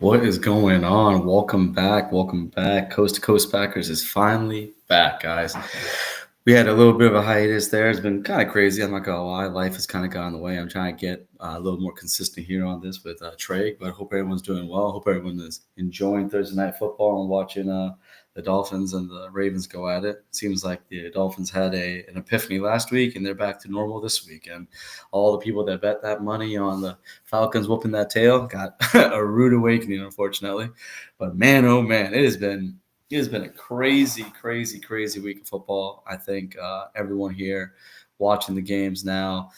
What is going on? Welcome back. Welcome back. Coast to Coast Packers is finally back, guys. We had a little bit of a hiatus there. It's been kind of crazy. I'm not going to lie. Life has kind of got in the way. I'm trying to get a little more consistent here on this with Trey, but I hope everyone's doing well. I hope everyone is enjoying Thursday Night Football and watching the Dolphins and the Ravens go at it. Seems like the Dolphins had an epiphany last week, and they're back to normal this week. And all the people that bet that money on the Falcons whooping that tail got a rude awakening, unfortunately. But man, oh man, it has been a crazy, crazy, crazy week of football. I think everyone here watching the games now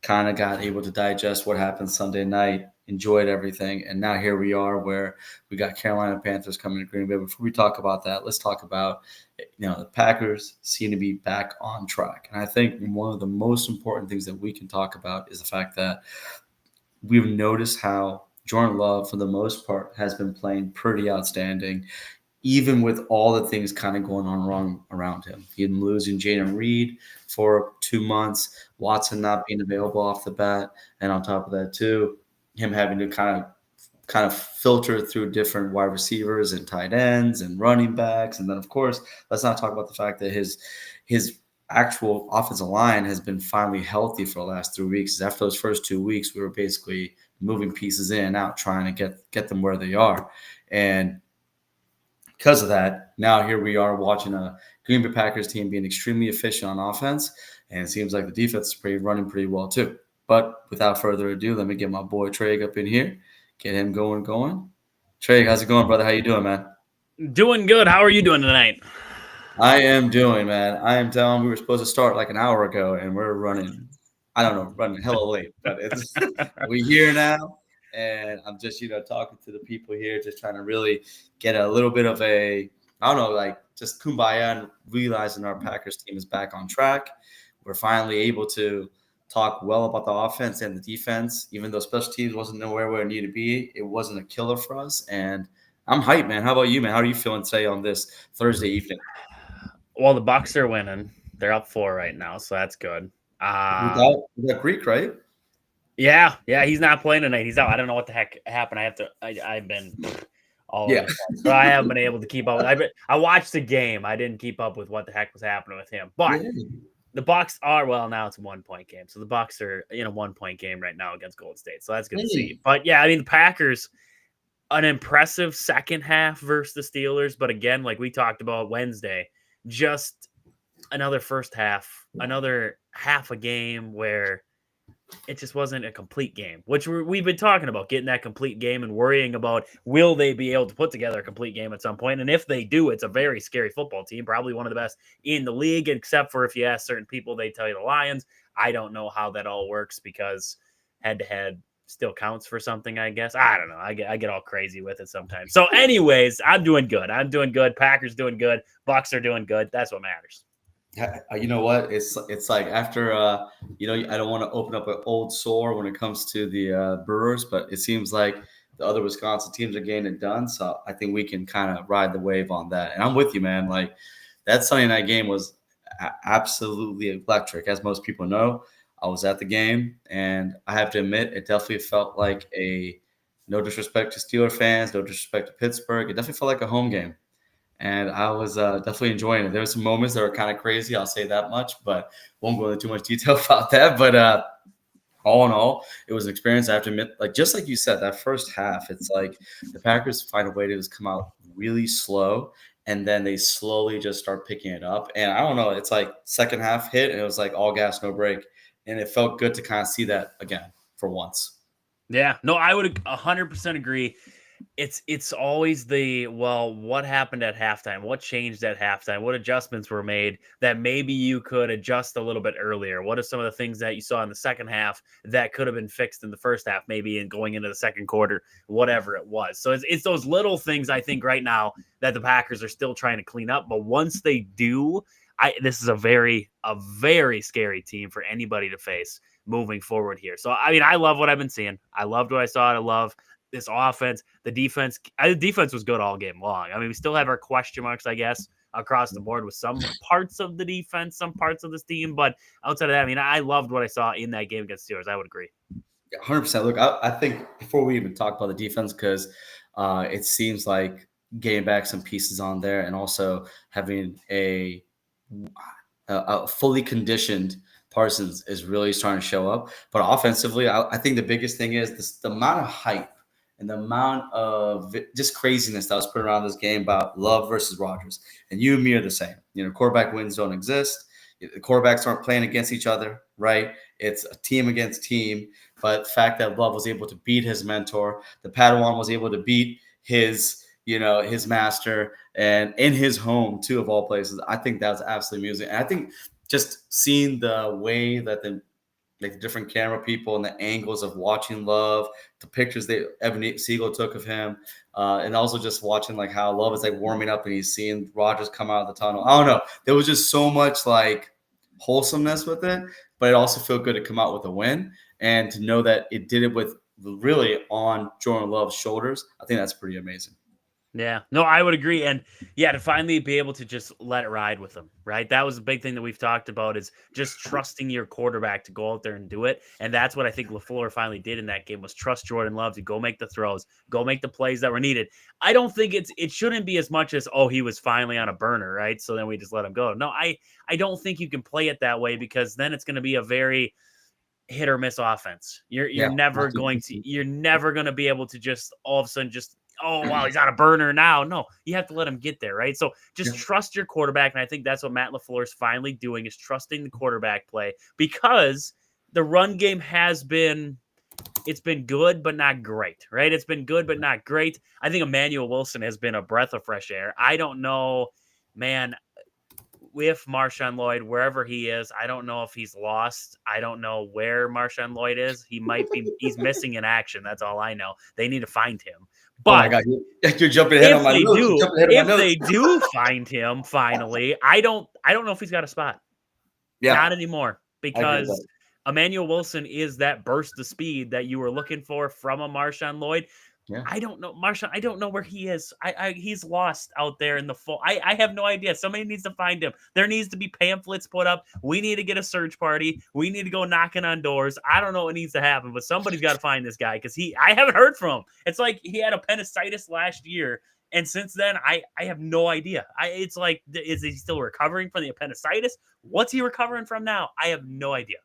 kind of got able to digest what happened Sunday night, enjoyed everything, and now here we are where we got Carolina Panthers coming to Green Bay. Before we talk about that, let's talk about the Packers seem to be back on track, and I think one of the most important things that we can talk about is the fact that we've noticed how Jordan Love, for the most part, has been playing pretty outstanding even with all the things kind of going on wrong around him. He had been losing Jaden Reed for 2 months, Watson not being available off the bat, and on top of that too, him having to kind of filter through different wide receivers and tight ends and running backs. And then of course, let's not talk about the fact that his actual offensive line has been finally healthy for the last 3 weeks. After those first 2 weeks, we were basically moving pieces in and out, trying to get them where they are. And because of that, now here we are watching a Green Bay Packers team being extremely efficient on offense, and it seems like the defense is running pretty well too. But without further ado, let me get my boy Trey up in here, get him going. Trey, how's it going, brother? How you doing, man? Doing good. How are you doing tonight? I am doing, man. I am telling we were supposed to start like an hour ago, and we're running. I don't know, running hella late, but it's we here now. And I'm just, talking to the people here, just trying to really get a little bit of I don't know, like just kumbaya and realizing our Packers team is back on track. We're finally able to talk well about the offense and the defense, even though special teams wasn't nowhere where it needed to be. It wasn't a killer for us. And I'm hyped, man. How about you, man? How are you feeling today on this Thursday evening? Well, the Bucks are winning. They're up 4 right now, so that's good. Without Greek, right? Yeah, he's not playing tonight. He's out. I don't know what the heck happened. I've been all over the place, but I haven't been able to keep up. I watched the game. I didn't keep up with what the heck was happening with him. But the Bucks are, well, now it's a 1-point game. So the Bucks are in a 1-point game right now against Golden State. So that's good to see. But yeah, I mean, the Packers, an impressive second half versus the Steelers. But again, like we talked about Wednesday, just another first half, another half a game where it just wasn't a complete game, which we've been talking about, getting that complete game and worrying about will they be able to put together a complete game at some point. And if they do, it's a very scary football team, probably one of the best in the league, except for if you ask certain people, they tell you the Lions. I don't know how that all works because head-to-head still counts for something, I guess. I don't know. I get all crazy with it sometimes. So anyways, I'm doing good. Packers doing good. Bucks are doing good. That's what matters. You know what? It's like after I don't want to open up an old sore when it comes to the Brewers, but it seems like the other Wisconsin teams are getting it done. So I think we can kind of ride the wave on that. And I'm with you, man. Like that Sunday night game was absolutely electric, as most people know. I was at the game, and I have to admit, it definitely felt like no disrespect to Steeler fans, no disrespect to Pittsburgh. It definitely felt like a home game. And I was definitely enjoying it. There were some moments that were kind of crazy, I'll say that much, but won't go into too much detail about that. But all in all, it was an experience. I have to admit, like just like you said, that first half, it's like the Packers find a way to just come out really slow, and then they slowly just start picking it up. And I don't know, it's like second half hit, and it was like all gas, no break, and it felt good to kind of see that again for once. Yeah, no, I would 100% agree. It's always what happened at halftime? What changed at halftime? What adjustments were made that maybe you could adjust a little bit earlier? What are some of the things that you saw in the second half that could have been fixed in the first half, maybe in going into the second quarter, whatever it was? So it's those little things I think right now that the Packers are still trying to clean up. But once they do, this is a very scary team for anybody to face moving forward here. So, I mean, I love what I've been seeing. I loved what I saw. I love this offense. The defense was good all game long. I mean, we still have our question marks, I guess, across the board with some parts of the defense, some parts of this team. But outside of that, I mean, I loved what I saw in that game against Steelers. I would agree. 100%. Look, I think before we even talk about the defense, because It seems like getting back some pieces on there and also having a fully conditioned Parsons is really starting to show up. But offensively, I think the biggest thing is the amount of hype and the amount of just craziness that was put around this game about Love versus Rodgers. And you and me are the same. Quarterback wins don't exist. The quarterbacks aren't playing against each other, right? It's a team against team. But the fact that Love was able to beat his mentor, the Padawan was able to beat his master, and in his home too, of all places. I think that's absolutely amusing. And I think just seeing the way that the different camera people and the angles of watching Love, the pictures that Evan Siegel took of him, and also just watching like how Love is like warming up and he's seeing Rodgers come out of the tunnel. I don't know. There was just so much like wholesomeness with it, but it also felt good to come out with a win and to know that it did it with really on Jordan Love's shoulders. I think that's pretty amazing. Yeah, no, I would agree. And yeah, to finally be able to just let it ride with them, right? That was the big thing that we've talked about is just trusting your quarterback to go out there and do it. And that's what I think LaFleur finally did in that game was trust Jordan Love to go make the throws, go make the plays that were needed. I don't think it shouldn't be as much as, oh, he was finally on a burner, right? So then we just let him go. No, I don't think you can play it that way because then it's going to be a very hit or miss offense. You're never going to be able to just all of a sudden just, oh, wow, he's on a burner now. No, you have to let him get there, right? So just trust your quarterback. And I think that's what Matt LaFleur is finally doing is trusting the quarterback play because the run game it's been good, but not great, right? It's been good, but not great. I think Emmanuel Wilson has been a breath of fresh air. I don't know, man, with Marshawn Lloyd, wherever he is, I don't know if he's lost. I don't know where Marshawn Lloyd is. He's missing in action. That's all I know. They need to find him. But oh my God, you're jumping ahead on my notes. If they do find him finally, I don't know if he's got a spot. Yeah. Not anymore because Emmanuel Wilson is that burst of speed that you were looking for from a Marshawn Lloyd. Yeah. I don't know, Marshawn. I don't know where he is. He's lost out there in the full. I have no idea. Somebody needs to find him. There needs to be pamphlets put up. We need to get a search party. We need to go knocking on doors. I don't know what needs to happen, but somebody's got to find this guy because I haven't heard from him. It's like he had appendicitis last year, and since then I have no idea. It's like, is he still recovering from the appendicitis? What's he recovering from now? I have no idea.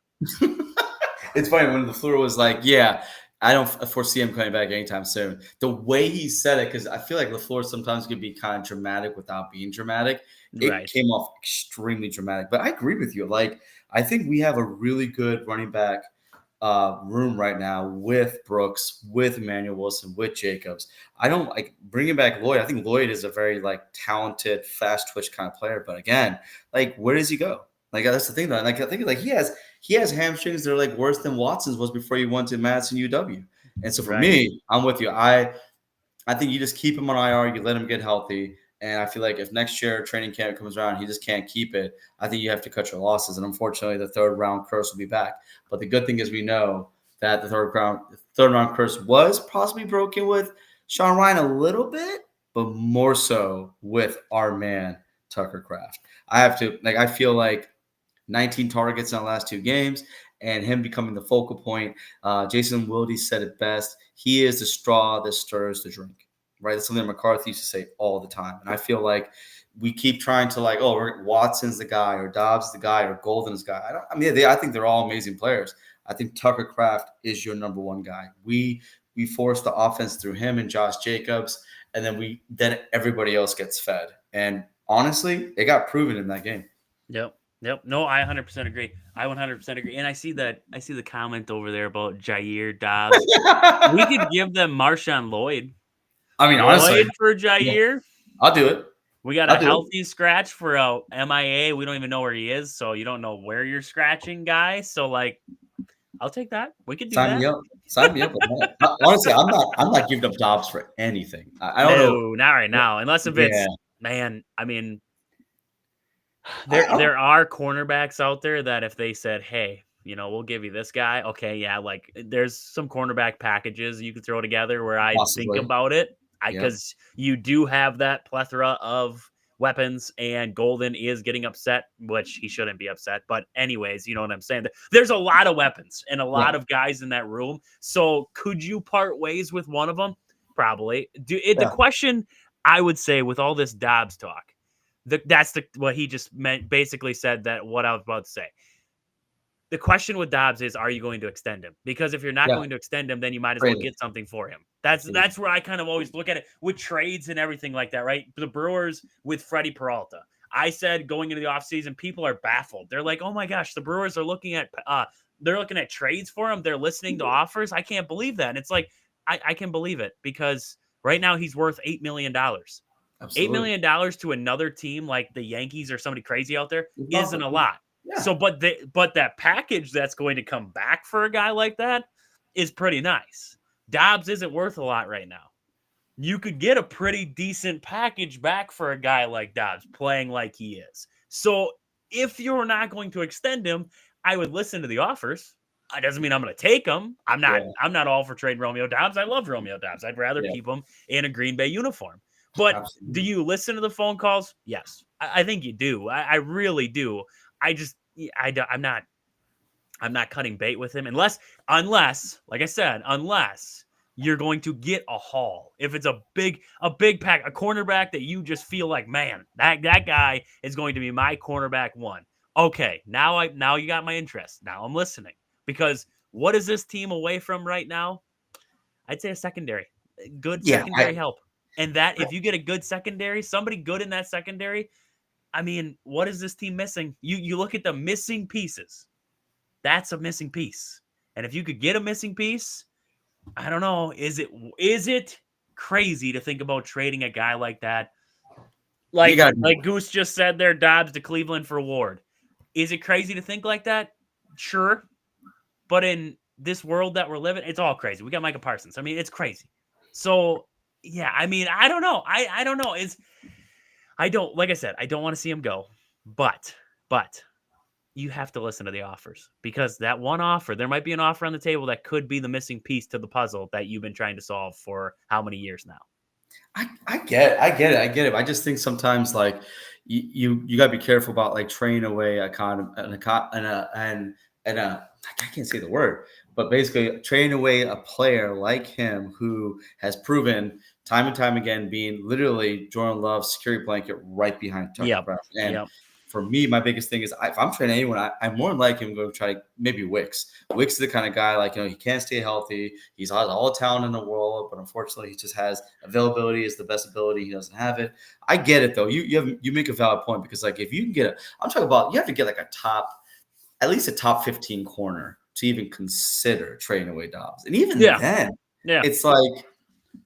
It's funny when LaFleur was like, yeah, I don't foresee him coming back anytime soon. The way he said it, because I feel like LaFleur sometimes can be kind of dramatic without being dramatic. It came off extremely dramatic. But I agree with you. Like, I think we have a really good running back room right now with Brooks, with Emmanuel Wilson, with Jacobs. I don't like bringing back Lloyd. I think Lloyd is a very like talented, fast twitch kind of player. But again, like, where does he go? Like, that's the thing, though. Like, I think like he has hamstrings that are like worse than Watson's was before he went to Madison UW. And so for me, I'm with you. I think you just keep him on IR. You let him get healthy. And I feel like if next year training camp comes around, he just can't keep it. I think you have to cut your losses. And unfortunately, the third round curse will be back. But the good thing is we know that the third round curse was possibly broken with Sean Ryan a little bit, but more so with our man Tucker Kraft. I feel like 19 targets in the last 2 games, and him becoming the focal point. Jason Wilde said it best. He is the straw that stirs the drink, right? That's something McCarthy used to say all the time. And I feel like we keep trying to like, oh, Watson's the guy, or Dobbs is the guy, or Golden's the guy. I think they're all amazing players. I think Tucker Kraft is your number one guy. We force the offense through him and Josh Jacobs, and then everybody else gets fed. And honestly, it got proven in that game. Yep. No, I 100% agree. I 100% agree. And I see the comment over there about Jair Dobbs. We could give them Marshawn Lloyd. Honestly, for Jair. Yeah, I'll do it. We got a healthy scratch for a MIA. We don't even know where he is, so you don't know where you're scratching, guy. So like, I'll take that. We could do that. Sign me up. Honestly, I'm not giving up Dobbs for anything. I don't know. Not right now, unless if it's man. I mean. There are cornerbacks out there that if they said, hey, we'll give you this guy. Okay, yeah, like there's some cornerback packages you could throw together where I think about it. Because you do have that plethora of weapons, and Golden is getting upset, which he shouldn't be upset. But anyways, you know what I'm saying? There's a lot of weapons and a lot of guys in that room. So could you part ways with one of them? Probably. The question I would say with all this Dobbs talk, that's what he just meant. Basically said that what I was about to say. The question with Dobbs is, are you going to extend him? Because if you're not going to extend him, then you might as well get something for him. That's where I kind of always look at it with trades and everything like that, right? The Brewers with Freddie Peralta. I said going into the offseason, people are baffled. They're like, oh my gosh, the Brewers are looking at trades for him. They're listening to offers. I can't believe that. And it's like, I can believe it because right now he's worth $8 million. $8 million to another team like the Yankees or somebody crazy out there isn't a lot. Yeah. So, but that package that's going to come back for a guy like that is pretty nice. Dobbs isn't worth a lot right now. You could get a pretty decent package back for a guy like Dobbs playing like he is. So if you're not going to extend him, I would listen to the offers. It doesn't mean I'm going to take him. I'm not all for trading Romeo Dobbs. I love Romeo Dobbs. I'd rather keep him in a Green Bay uniform. But do you listen to the phone calls? Yes, I think you do. I really do. I'm not cutting bait with him unless, like I said, unless you're going to get a haul. If it's a big pack, a cornerback that you just feel like, man, that guy is going to be my cornerback one. Okay, now you got my interest. Now I'm listening because what is this team away from right now? I'd say a secondary, good secondary help, and that if you get a good secondary, somebody good in that secondary. I mean, what is this team missing? You look at the missing pieces. That's a missing piece. And if you could get a missing piece, I don't know. Is it crazy to think about trading a guy like that? Like Goose just said there, Dobbs to Cleveland for Ward. Is it crazy to think like that? Sure. But in this world that we're living, it's all crazy. We got Micah Parsons. I mean, it's crazy. So, yeah, I mean, I don't know. I don't know. Like I said, I don't want to see him go, but you have to listen to the offers because that one offer, there might be an offer on the table that could be the missing piece to the puzzle that you've been trying to solve for how many years now. I get it. I just think sometimes like you got to be careful about like trading away I can't say the word, but basically trading away a player like him who has proven time and time again being literally Jordan Love's security blanket right behind Tucker Preston. And for me, my biggest thing is if I'm trading anyone, I'm more than likely going to try maybe Wicks. Wicks is the kind of guy like, he can't stay healthy. He's all the talent in the world, but unfortunately he just has availability is the best ability. He doesn't have it. I get it though. You make a valid point because like if you can get I'm talking about you have to get like at least a top 15 corner to even consider trading away Dobbs. And even then, it's like,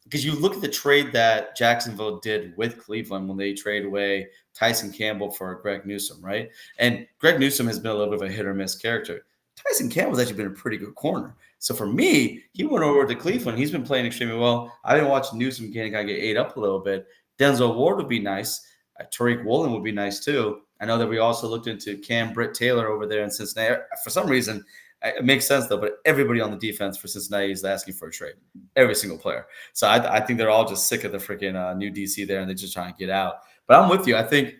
because you look at the trade that Jacksonville did with Cleveland when they trade away Tyson Campbell for Greg Newsome, right? And Greg Newsome has been a little bit of a hit or miss character. Tyson Campbell's actually been a pretty good corner. So for me, he went over to Cleveland. He's been playing extremely well. I've been watching Newsome kind of get ate up a little bit. Denzel Ward would be nice. Tariq Woolen would be nice too. I know that we also looked into Cam Britt Taylor over there in Cincinnati. For some reason, it makes sense though, but everybody on the defense for Cincinnati is asking for a trade. Every single player. So I think they're all just sick of the freaking new DC there, and they're just trying to get out. But I'm with you. I think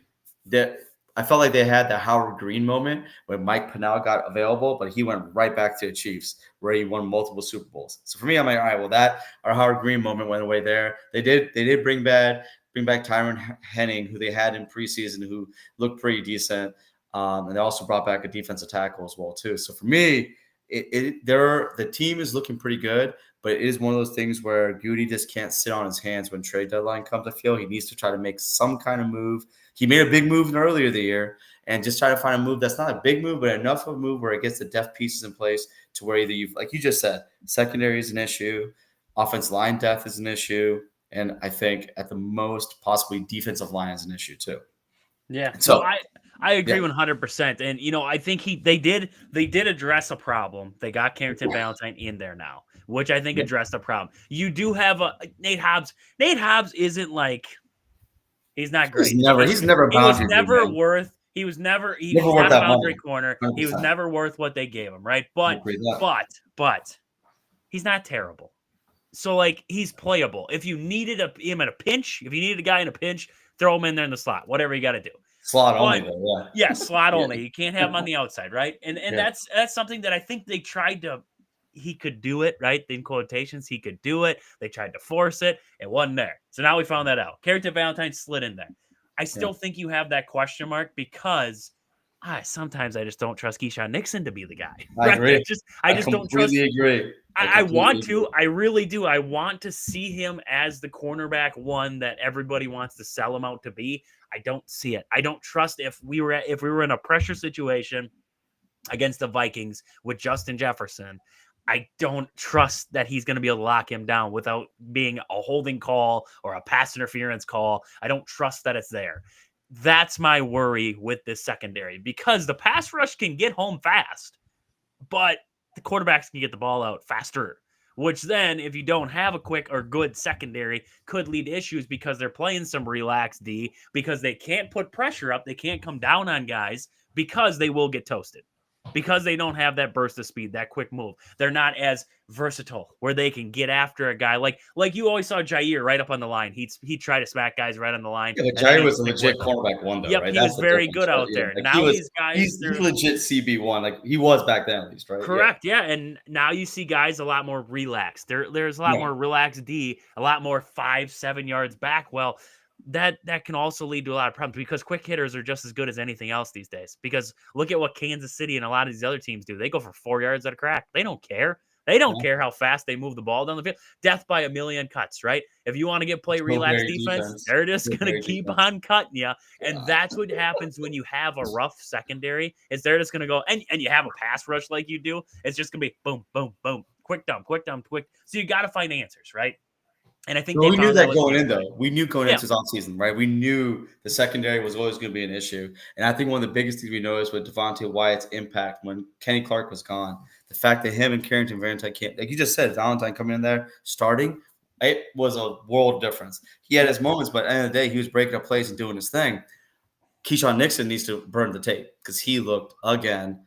that I felt like they had the Howard Green moment when Mike Pennell got available, but he went right back to the Chiefs where he won multiple Super Bowls. So for me, I'm like, all right, well, our Howard Green moment went away there. They did bring back Tyron Henning, who they had in preseason, who looked pretty decent. And they also brought back a defensive tackle as well, too. So for me, the team is looking pretty good, but it is one of those things where Goody just can't sit on his hands when trade deadline comes. I feel he needs to try to make some kind of move. He made a big move earlier the year and just try to find a move that's not a big move, but enough of a move where it gets the depth pieces in place to where either like you just said, secondary is an issue, offensive line depth is an issue, and I think at the most possibly defensive line is an issue too. Yeah. So I agree 100%. And I think they did address a problem. They got Carrington Valentine in there now, which I think addressed a problem. You do have Nate Hobbs. Nate Hobbs isn't like he's not great. He was never worth a boundary corner. 100%. He was never worth what they gave him, right? But he's not terrible. So like he's playable. If you needed him in a pinch, if you needed a guy in a pinch, throw him in there in the slot. Whatever you got to do. Slot only, though, yeah, slot only. You can't have him on the outside, right? And that's something that I think they tried to he could do it, right? In quotations, he could do it. They tried to force it. It wasn't there. So now we found that out. Carrington Valentine slid in there. I still think you have that question mark because sometimes I just don't trust Keyshawn Nixon to be the guy. I agree. I just don't trust. Agree. I want to. I really do. I want to see him as the cornerback one that everybody wants to sell him out to be. I don't see it. I don't trust if we were in a pressure situation against the Vikings with Justin Jefferson. I don't trust that he's going to be able to lock him down without being a holding call or a pass interference call. I don't trust that it's there. That's my worry with this secondary because the pass rush can get home fast, but the quarterbacks can get the ball out faster, which then if you don't have a quick or good secondary could lead to issues because they're playing some relaxed D because they can't put pressure up. They can't come down on guys because they will get toasted. Because they don't have that burst of speed, that quick move. They're not as versatile where they can get after a guy. Like you always saw Jair right up on the line. He'd try to smack guys right on the line. Yeah, but Jair was a legit cornerback one, though, yep, right? He was very good out there. Like now these guys... He's legit CB1. Like, he was back then, at least, right? Correct, yeah. And now you see guys a lot more relaxed. There's a lot more relaxed D, a lot more 5-7 yards back. Well, that can also lead to a lot of problems because quick hitters are just as good as anything else these days. Because look at what Kansas City and a lot of these other teams do. They go for 4 yards at a crack. They don't care. They don't care how fast they move the ball down the field. Death by a million cuts, right? If you want to play relaxed defense, they're just going to keep on cutting you. And that's what happens when you have a rough secondary. Is they're just going to go, and you have a pass rush like you do. It's just going to be boom, boom, boom, quick dump, quick dump, quick. So you got to find answers, right? And I think we knew that going in, though. We knew going into this offseason, right? We knew the secondary was always going to be an issue. And I think one of the biggest things we noticed with Devontae Wyatt's impact when Kenny Clark was gone, the fact that him and Carrington Valentine can't, like you just said, Valentine coming in there, starting, it was a world difference. He had his moments, but at the end of the day, he was breaking up plays and doing his thing. Keyshawn Nixon needs to burn the tape because he looked, again,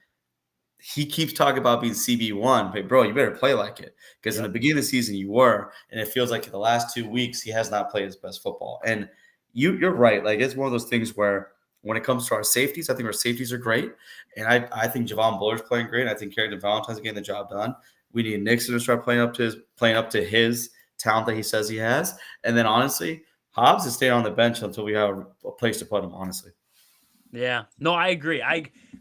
he keeps talking about being CB1, but bro, you better play like it because in the beginning of the season you were, and it feels like in the last 2 weeks he has not played his best football. And you're right, like it's one of those things where when it comes to our safeties, I think our safeties are great, and I think Javon Buller's playing great. I think Carrington Valentine's getting the job done. We need Nixon to start playing up to his talent that he says he has, and then honestly, Hobbs is staying on the bench until we have a place to put him. Honestly, yeah, no, I agree.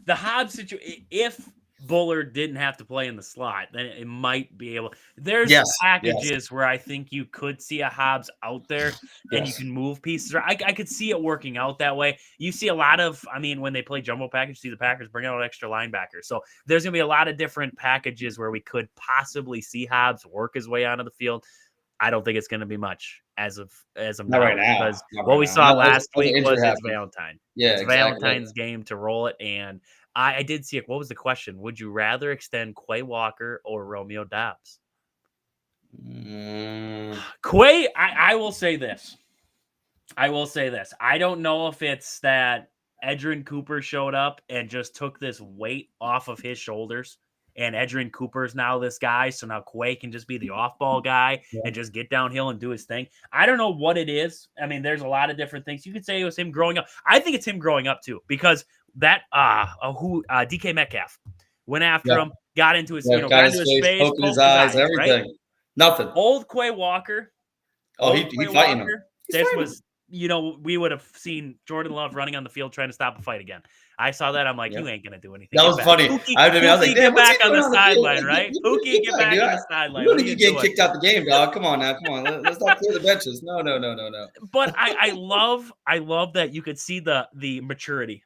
The Hobbs situation, if Buller didn't have to play in the slot, then it might be able. There's packages where I think you could see a Hobbs out there and you can move pieces. I could see it working out that way. You see a lot of, when they play jumbo package, you see the Packers bring out extra linebackers. So there's going to be a lot of different packages where we could possibly see Hobbs work his way onto the field. I don't think it's going to be much as of now, right now, because what we saw last week was it's Valentine. Yeah, it's Valentine's game to roll it. And I did see it. What was the question? Would you rather extend Quay Walker or Romeo Doubs? Quay, I will say this. I don't know if it's that Edgerrin Cooper showed up and just took this weight off of his shoulders. And Edgerrin Cooper's now this guy, so now Quay can just be the off-ball guy and just get downhill and do his thing. I don't know what it is. There's a lot of different things. You could say it was him growing up. I think it's him growing up, too, because that DK Metcalf went after him, got into his, got into his face, poked his eyes, everything. Right? Nothing. Old Quay Walker. He fighting him. This was, we would have seen Jordan Love running on the field trying to stop a fight again. I saw that. I'm like, you ain't going to do anything. That was funny. I was like, get back on the sideline, right? Pookie, get back on the sideline. You don't need to get kicked out the game, dog. Come on now. Come on. Let's not clear the benches. No. But I love that you could see the maturity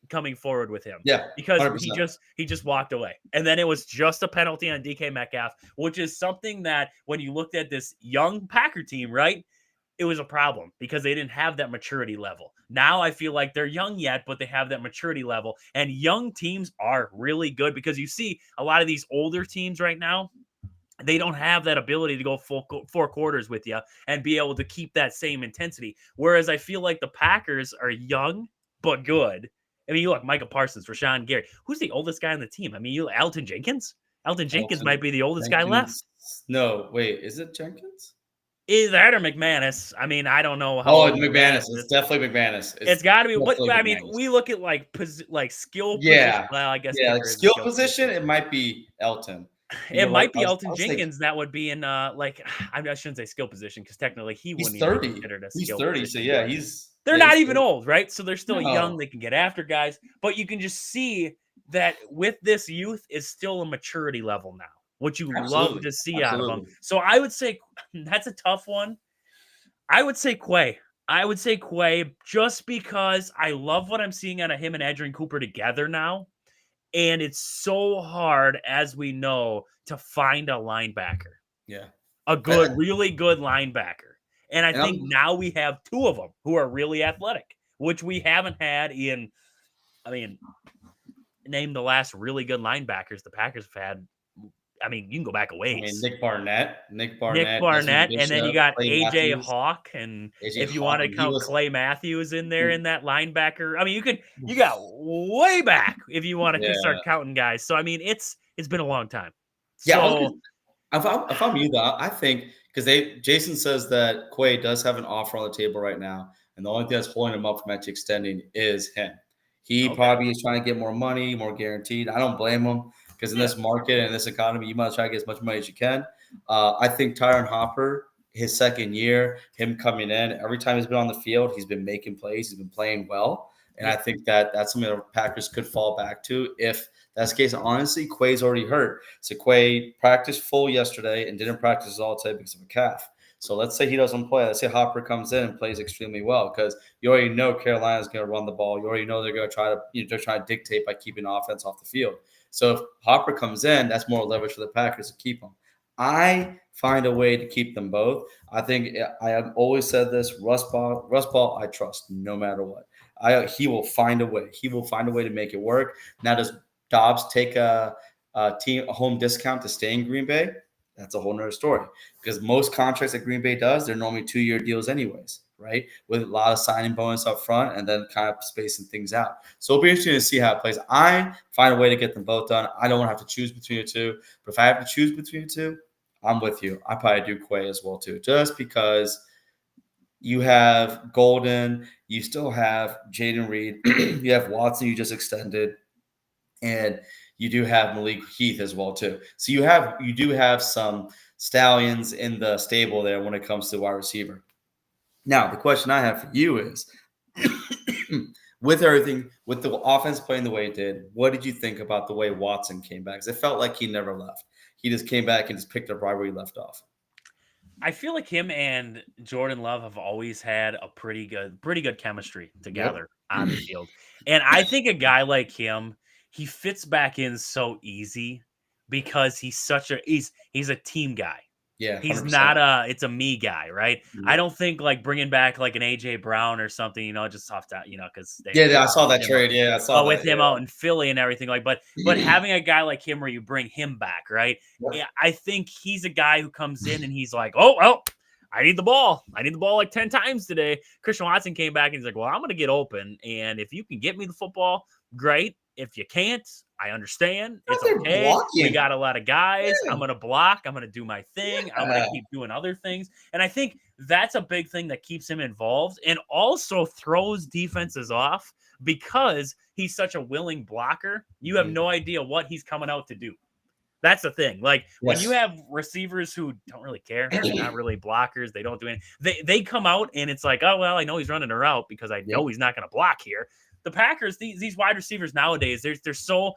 coming forward with him. Yeah. Because 100%. he just walked away. And then it was just a penalty on DK Metcalf, which is something that when you looked at this young Packer team, right? It was a problem because they didn't have that maturity level. Now I feel like they're young yet, but they have that maturity level. And young teams are really good because you see a lot of these older teams right now, they don't have that ability to go full 4 quarters with you and be able to keep that same intensity. Whereas I feel like the Packers are young, but good. You look, Micah Parsons, Rashawn Gary. Who's the oldest guy on the team? Elton Jenkins? Elton Jenkins might be the oldest guy left. No, wait, is it Jenkins? Is that or McManus? I don't know how. Oh, it's McManus. It's definitely McManus. It's got to be. What we look at like skill. Yeah. Position. Well, I guess. Yeah, like skill position. It might be Elton. It might be Elton I'll say Jenkins that would be in, like, I shouldn't say skill position because technically he he's wouldn't even be 30. considered a He's skill 30, so position, yeah, but he's they're yeah, not he's even 30. old, right? So they're still young. No, They can get after guys, but you can just see that with this youth is still a maturity level now, what you love absolutely, to see out of them. absolutely. So I would say that's a tough one. I would say Quay. I would say Quay just because I love what I'm seeing out of him and Adrian Cooper together now. And it's so hard, as we know, to find a linebacker, Yeah. a I good, really good linebacker. And I and think I'm now we have two of them who are really athletic, which we haven't had in, I mean, name the last really good linebackers the Packers have had. I mean, you can go back a I mean, ways. Nick Nick Barnett, Desmond Barnett, and then you Bishop, got Clay AJ Matthews, Hawk, and AJ if you want Hawk, to and he count was Clay Matthews in there in that linebacker, I mean, you got way back if you want to yeah. start counting guys. So I mean, it's been a long time. Yeah, So if I'm you, though, I think because Jason says that Quay does have an offer on the table right now, and the only thing that's holding him up from actually extending is him. He okay, probably is trying to get more money, more guaranteed. I don't blame him because in yeah, this market and this economy, you might try to get as much money as you can. I think Tyron Hopper, his second year, him coming in, every time he's been on the field, he's been making plays, he's been playing well, and I yep. think that that's something the Packers could fall back to if that's the case. Honestly, Quay's already hurt. So Quay practiced full yesterday and didn't practice all today because of a calf. So let's say he doesn't play. Let's say Hopper comes in and plays extremely well because you already know Carolina's going to run the ball. You already know they're going to try to they're trying to dictate by keeping offense off the field. So if Hopper comes in, that's more leverage for the Packers to keep him. I find a way to keep them both. I think I have always said this: Russ Ball, I trust no matter what. He will find a way. He will find a way to make it work. Now, does Dobbs take a home discount to stay in Green Bay? That's a whole nother story because most contracts that Green Bay does, they're normally 2-year deals anyways, right? With a lot of signing bonus up front and then kind of spacing things out. So it'll be interesting to see how it plays. I find a way to get them both done. I don't want to have to choose between the two, but if I have to choose between the two, I'm with you. I probably do Quay as well too, just because you have Golden, you still have Jaden Reed, you have Watson you just extended, and you do have Malik Heath as well too. So you do have some stallions in the stable there when it comes to wide receiver. Now, the question I have for you is with everything, with the offense playing the way it did, what did you think about the way Watson came back? Because it felt like he never left. He just came back and just picked up right where he left off. I feel like him and Jordan Love have always had a pretty good chemistry together on the field. And I think a guy like him, he fits back in so easy because he's a team guy. Yeah, He's 100%. not it's a me guy, right? I Yeah. don't think like bringing back like an AJ Brown or something, just off that, because they Yeah, I saw with that him trade. Yeah, I saw with that. him out in Philly and everything but Yeah. having a guy like him where you bring him back, right? Yep. Yeah, I think he's a guy who comes in and he's like, oh well, I need the ball. I need the ball like 10 times today. Christian Watson came back and he's like, well, I'm going to get open. And if you can get me the football, great. If you can't, I understand. It's They're okay. We blocking. got a lot of guys. Yeah. I'm going to block. I'm going to do my thing. I'm going Yeah. to keep doing other things. And I think that's a big thing that keeps him involved and also throws defenses off because he's such a willing blocker. You have no idea what he's coming out to do. That's the thing. Like when you Yes. have receivers who don't really care, they're not really blockers. They don't do anything. They come out and it's like, oh well, I know he's running a route because I know he's not going to block here. The Packers, these wide receivers nowadays, they're so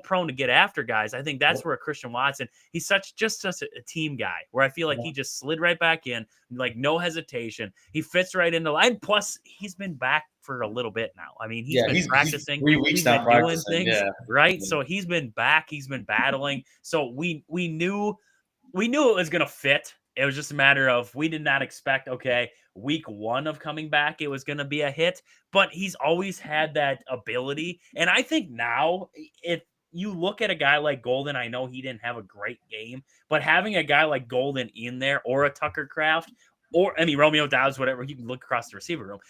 prone to get after guys. I think that's where Christian Watson, he's such a team guy where I feel like he just slid right back in, like no hesitation. He fits right into line. Plus, he's been back for a little bit now. I mean, he's been practicing. 3 weeks He's now been doing practicing. things, Yeah. right? Yeah. So he's been back. He's been battling. So we knew it was gonna fit. It was just a matter of we did not expect, okay, week 1 of coming back, it was going to be a hit, but he's always had that ability. And I think now, if you look at a guy like Golden, I know he didn't have a great game, but having a guy like Golden in there or a Tucker Kraft or, I mean, Romeo Dobbs, whatever, you can look across the receiver room.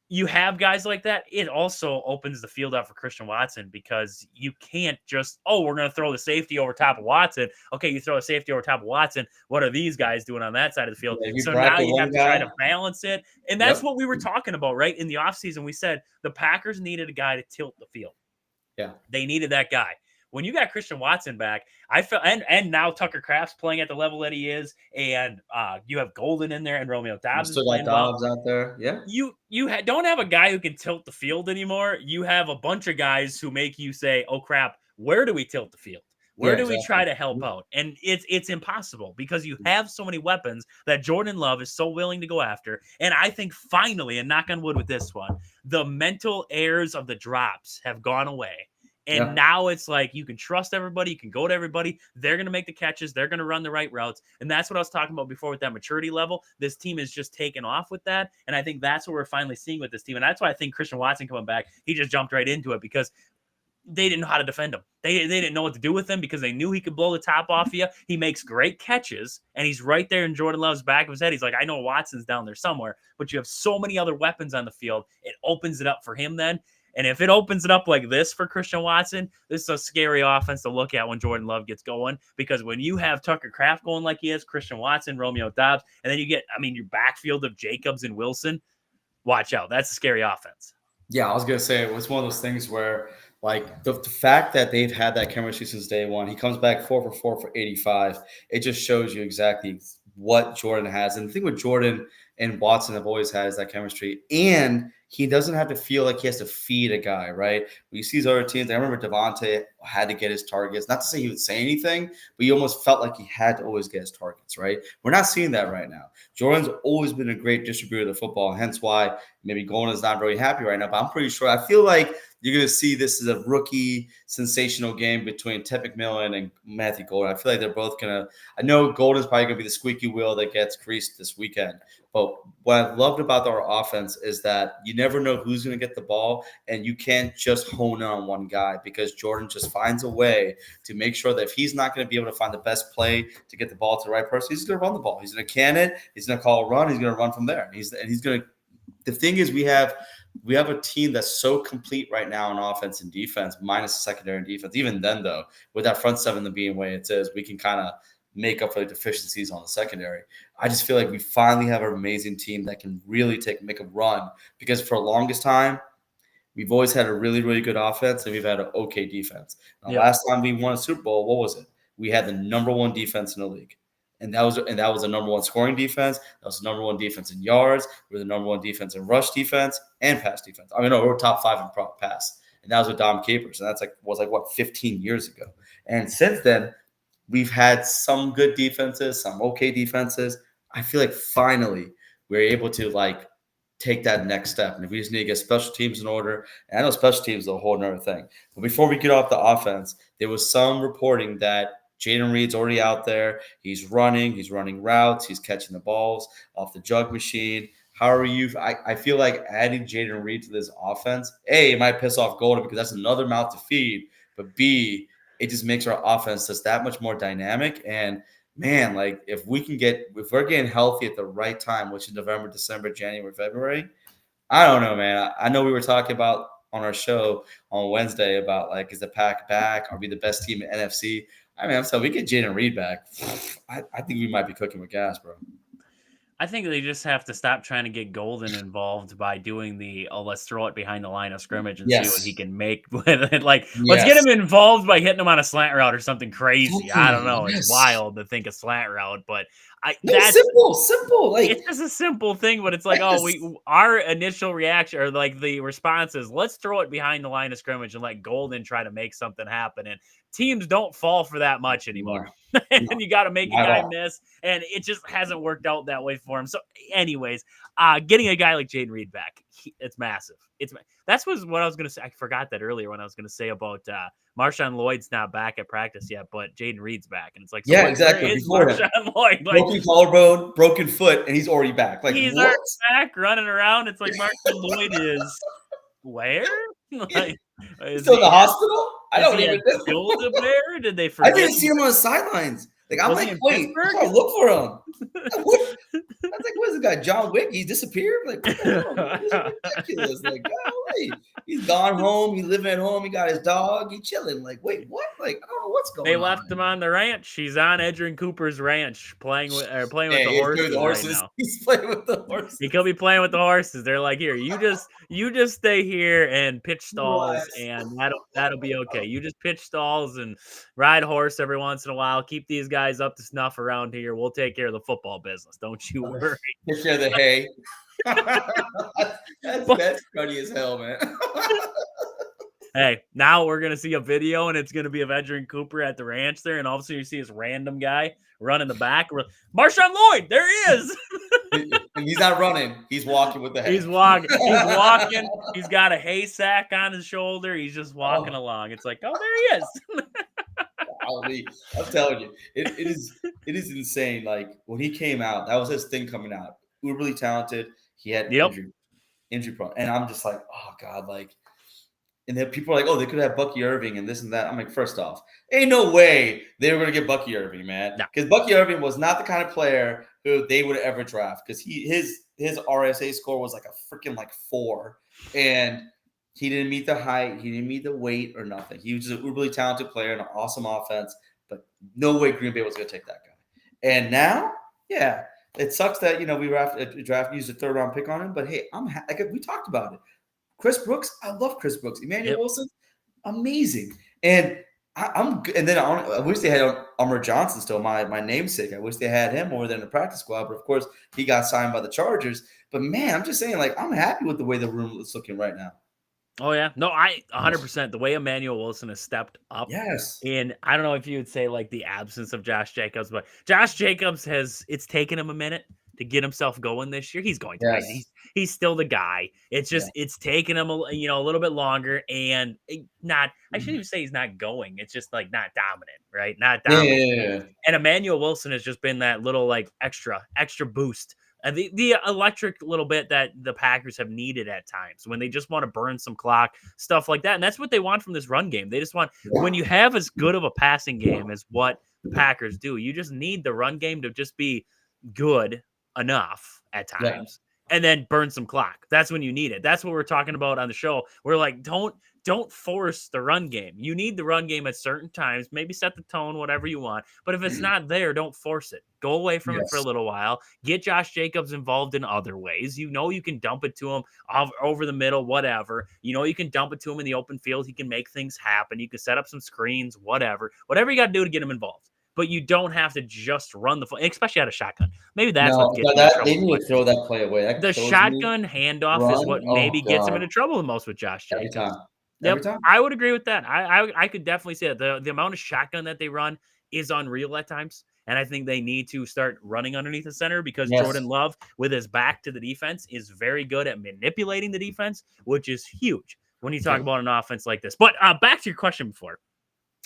You have guys like that, it also opens the field up for Christian Watson because you can't just, we're going to throw the safety over top of Watson. Okay, you throw a safety over top of Watson. What are these guys doing on that side of the field? Yeah, So now you have to try to balance it. And that's Yep. what we were talking about, right? In the offseason, we said the Packers needed a guy to tilt the field. Yeah. They needed that guy. when you got Christian Watson back, I felt and now Tucker Kraft's playing at the level that he is, and you have Golden in there, and Romeo Dobbs is Still got playing well. Dobbs out there. Yeah. You don't have a guy who can tilt the field anymore. You have a bunch of guys who make you say, "Oh crap, where do we tilt the field? Where do we try to help out?" And it's impossible because you have so many weapons that Jordan Love is so willing to go after. And I think finally, and knock on wood with this one, the mental airs of the drops have gone away. And now it's like you can trust everybody. You can go to everybody. They're going to make the catches. They're going to run the right routes. And that's what I was talking about before with that maturity level. This team is just taken off with that. And I think that's what we're finally seeing with this team. And that's why I think Christian Watson coming back, he just jumped right into it because they didn't know how to defend him. They didn't know what to do with him because they knew he could blow the top off you. He makes great catches, and he's right there in Jordan Love's back of his head. He's like, I know Watson's down there somewhere, but you have so many other weapons on the field. It opens it up for him then. And if it opens it up like this for Christian Watson, this is a scary offense to look at when Jordan Love gets going. Because when you have Tucker Kraft going like he is, Christian Watson, Romeo Dobbs, and then you get, your backfield of Jacobs and Wilson, watch out. That's a scary offense. Yeah, I was going to say it was one of those things where, like, the fact that they've had that chemistry since day one, he comes back 4 for 85. It just shows you exactly what Jordan has. And the thing with Jordan and Watson have always had is that chemistry. And he doesn't have to feel like he has to feed a guy, right? When you see these other teams, I remember Devontae had to get his targets. Not to say he would say anything, but you almost felt like he had to always get his targets, right? We're not seeing that right now. Jordan's always been a great distributor of the football, hence why maybe Golden is not very happy right now. But I'm pretty sure, I feel like you're going to see this as a rookie sensational game between Ted McMillan and Matthew Golden. I feel like they're both going to – I know Golden's probably going to be the squeaky wheel that gets greased this weekend. But what I've loved about our offense is that you never know who's going to get the ball, and you can't just hone in on one guy because Jordan just finds a way to make sure that if he's not going to be able to find the best play to get the ball to the right person, he's going to run the ball. He's going to can it. He's going to call a run. He's going to run from there. He's going to – the thing is we have a team that's so complete right now in offense and defense, minus the secondary and defense. Even then, though, with that front seven being the way it is, we can kind of make up for the deficiencies on the secondary. I just feel like we finally have an amazing team that can really make a run because for the longest time, we've always had a really, really good offense and we've had an okay defense. Now, last time we won a Super Bowl, what was it? We had the number one defense in the league. And that was the number one scoring defense. That was the number one defense in yards. We were the number one defense in rush defense and pass defense. We were top 5 in pass. And that was with Dom Capers. And that's what, 15 years ago. And since then, we've had some good defenses, some okay defenses. I feel like finally we're able to take that next step. And if we just need to get special teams in order, and I know special teams is a whole other thing. But before we get off the offense, there was some reporting that Jaden Reed's already out there. He's running routes. He's catching the balls off the jug machine. How are you? I feel like adding Jaden Reed to this offense, A, it might piss off Golden because that's another mouth to feed. But B, it just makes our offense just that much more dynamic. And man, if we're getting healthy at the right time, which is November, December, January, February, I don't know, man. I know we were talking about on our show on Wednesday about is the Pack back? Are we the best team in NFC? I'm saying we get Jaden Reed back. I think we might be cooking with gas, bro. I think they just have to stop trying to get Golden involved by doing let's throw it behind the line of scrimmage and see what he can make with it. Let's get him involved by hitting him on a slant route or something crazy. I don't know. It's wild to think a slant route, but that's simple. It's just a simple thing, but it's our initial reaction or the response is let's throw it behind the line of scrimmage and let Golden try to make something happen. And teams don't fall for that much anymore. And you got to make a guy miss, and it just hasn't worked out that way for him. So, anyways, getting a guy like Jaden Reed back, it's massive. That's what I was going to say. I forgot that earlier when I was going to say about Marshawn Lloyd's not back at practice yet, but Jaden Reed's back, and it's exactly. Marshawn Lloyd, broken collarbone, broken foot, and he's already back. He's already back, running around. It's like Marshawn Lloyd is where? He's still in the hospital? I don't even know. Still did they forget? I didn't see him on the sidelines. I'm wait, I'm trying to look for him. I was what is this guy, John Wick? He disappeared? What the hell? This is ridiculous. He's gone home. He's living at home. He got his dog. He chilling. Like, wait, what? Like, I don't know what's going on. They left him on the ranch. He's on Edrin Cooper's ranch playing with the horses right now. He's playing with the horses. He could be playing with the horses. They're like, here, you just stay here and pitch stalls, and that'll be okay. You just pitch stalls and ride horse every once in a while. Keep these guys up to snuff around here. We'll take care of the football business. Don't you worry. Take care of the hay. That's funny as hell, man. Hey, now we're gonna see a video, and it's gonna be of Edrin Cooper at the ranch there, and all of a sudden you see this random guy running the back. Marshawn Lloyd, there he is. He's not running; he's walking with the hay. He's walking. He's walking. He's got a hay sack on his shoulder. He's just walking along. It's like, oh, there he is. I'm telling you, it is insane. Like when he came out, that was his thing coming out. Uberly talented. He had injury prone, and I'm just like, oh god, like. And then people are like, oh, they could have Bucky Irving and this and that. I'm like, first off, ain't no way they were going to get Bucky Irving, man. Because Bucky Irving was not the kind of player who they would ever draft. Because his RSA score was like a freaking 4. And he didn't meet the height. He didn't meet the weight or nothing. He was just an uberly talented player and an awesome offense. But no way Green Bay was going to take that guy. And now, yeah, it sucks that, we used a 3rd-round pick on him. But, hey, we talked about it. Chris Brooks, I love Chris Brooks. Emmanuel Wilson, amazing. And I wish they had Amar Johnson still, my namesake. I wish they had him over there in the practice squad. But, of course, he got signed by the Chargers. But, man, I'm just saying, I'm happy with the way the room is looking right now. Oh, yeah. No, 100%. The way Emmanuel Wilson has stepped up. Yes. And I don't know if you would say, the absence of Josh Jacobs, but Josh Jacobs it's taken him a minute to get himself going this year. He's going to. Yes. He's still the guy. It's just it's taken him a little bit longer, and I shouldn't even say he's not going. It's just not dominant, right? Not dominant. Yeah. And Emmanuel Wilson has just been that little extra boost. The electric little bit that the Packers have needed at times when they just want to burn some clock, stuff like that. And that's what they want from this run game. They just want, when you have as good of a passing game as what the Packers do, you just need the run game to just be good enough at times and then burn some clock. That's when you need it. That's what we're talking about on the show. We're like, don't force the run game. You need the run game at certain times, maybe set the tone, whatever you want. But if it's not there, don't force it. Go away from it for a little while. Get Josh Jacobs involved in other ways. You can dump it to him over the middle, whatever. You can dump it to him in the open field. He can make things happen. You can set up some screens, whatever you got to do to get him involved. But you don't have to just run the especially out of shotgun. Maybe that's what gets him in trouble. They need to throw that play away. The shotgun handoff is what gets him into trouble the most with Josh Jacobs. Every time. I would agree with that. I could definitely say that the amount of shotgun that they run is unreal at times. And I think they need to start running underneath the center because Jordan Love, with his back to the defense, is very good at manipulating the defense, which is huge when you talk about an offense like this. But back to your question before,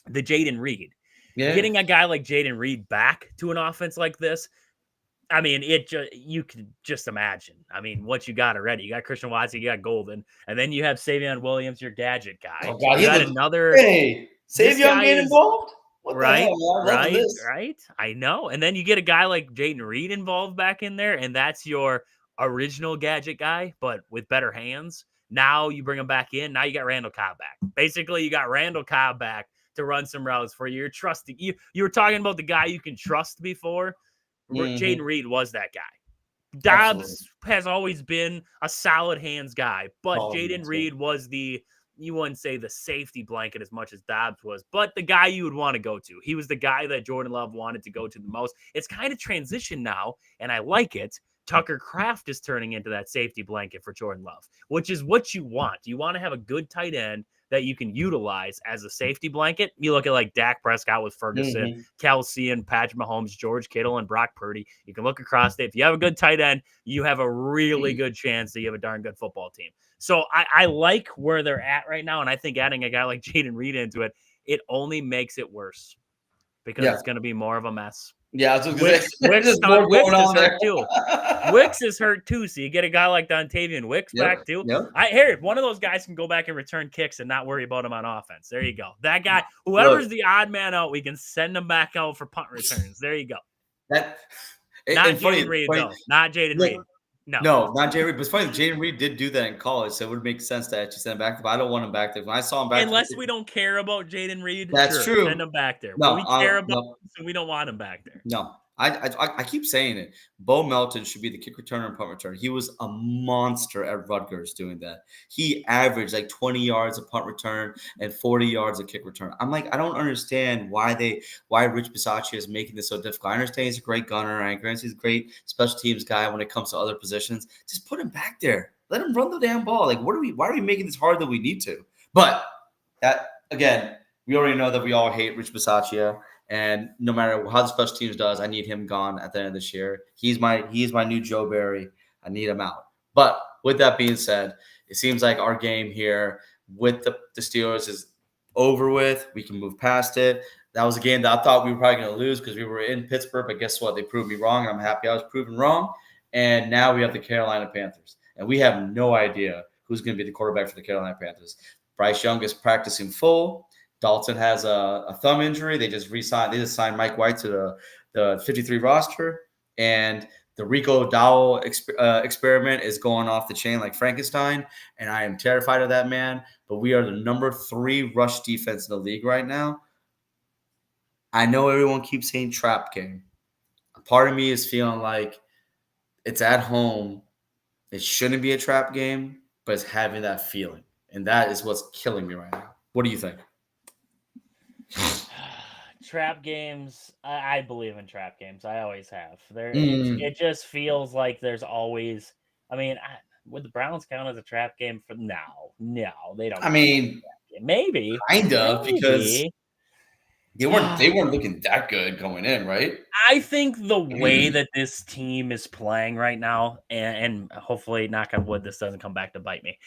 the Jayden Reed. Yeah. Getting a guy like Jayden Reed back to an offense like this, I mean, you can just imagine. I mean, what you got already. You got Christian Watson, you got Golden, and then you have Savion Williams, your gadget guy. Oh, God, you got another. Hey, Savion getting involved? What right? I know. And then you get a guy like Jayden Reed involved back in there, and that's your original gadget guy, but with better hands. Now you bring him back in. Now you got Randall Cobb back. Basically, you got Randall Cobb back to run some routes for you. You're trusting. You were talking about the guy you can trust before. Jayden Reed was that guy. Dobbs has always been a solid hands guy, but Jayden Reed was you wouldn't say the safety blanket as much as Dobbs was, but the guy you would want to go to. He was the guy that Jordan Love wanted to go to the most. It's kind of transition now, and I like it. Tucker Kraft is turning into that safety blanket for Jordan Love, which is what you want. You want to have a good tight end that you can utilize as a safety blanket. You look at Dak Prescott with Ferguson, Kelsey and Patrick Mahomes, George Kittle and Brock Purdy. You can look across it. If you have a good tight end, you have a really good chance that you have a darn good football team. So I like where they're at right now, and I think adding a guy like Jayden Reed into it, it only makes it worse because it's going to be more of a mess. Yeah, I was just Wicks is hurt too. Wicks is hurt too, so you get a guy like Dontavian Wicks back too. Yep. I hear one of those guys can go back and return kicks and not worry about him on offense. There you go. That guy, whoever's the odd man out, we can send him back out for punt returns. There you go. Not Jayden Reed, though. Not Jayden Reed. No, not Jay Reed. But it's funny, Jay Reed did do that in college, so it would make sense to actually send him back. But I don't want him back there. When I saw him back Unless we don't care about Jaden Reed, that's sure, true. send him back there. But No, we care about no, him, so we don't want him back there. no. I keep saying it. Bo Melton should be the kick returner and punt returner. He was a monster at Rutgers doing that. He averaged like 20 yards of punt return and 40 yards of kick return. I'm like, I don't understand why Rich Bisaccia is making this so difficult. I understand he's a great gunner. I agree he's a great special teams guy when it comes to other positions. Just put him back there. Let him run the damn ball. Like, why are we making this harder than we need to? But that again, we already know that we all hate Rich Bisaccia. And no matter how the special teams does, I need him gone at the end of this year. He's my new Joe Barry. I need him out. But with that being said, it seems like our game here with the Steelers is over with. We can move past it. That was a game that I thought we were probably going to lose because we were in Pittsburgh. But guess what? They proved me wrong. I'm happy I was proven wrong. And now we have the Carolina Panthers. And we have no idea who's going to be the quarterback for the Carolina Panthers. Bryce Young is practicing full. Dalton has a thumb injury. They just signed Mike White to the 53 roster. And the Rico Dowell experiment is going off the chain like Frankenstein. And I am terrified of that man. But we are the number 3 rush defense in the league right now. I know everyone keeps saying trap game. A part of me is feeling like it's at home. It shouldn't be a trap game, but it's having that feeling. And that is what's killing me right now. What do you think? Trap games, I believe in trap games. I always have. It just feels like there's always. I mean, would the Browns count as a trap game? No, they don't. I mean, maybe kind of because they weren't looking that good going in, right? I think the way that this team is playing right now, and hopefully, knock on wood, this doesn't come back to bite me.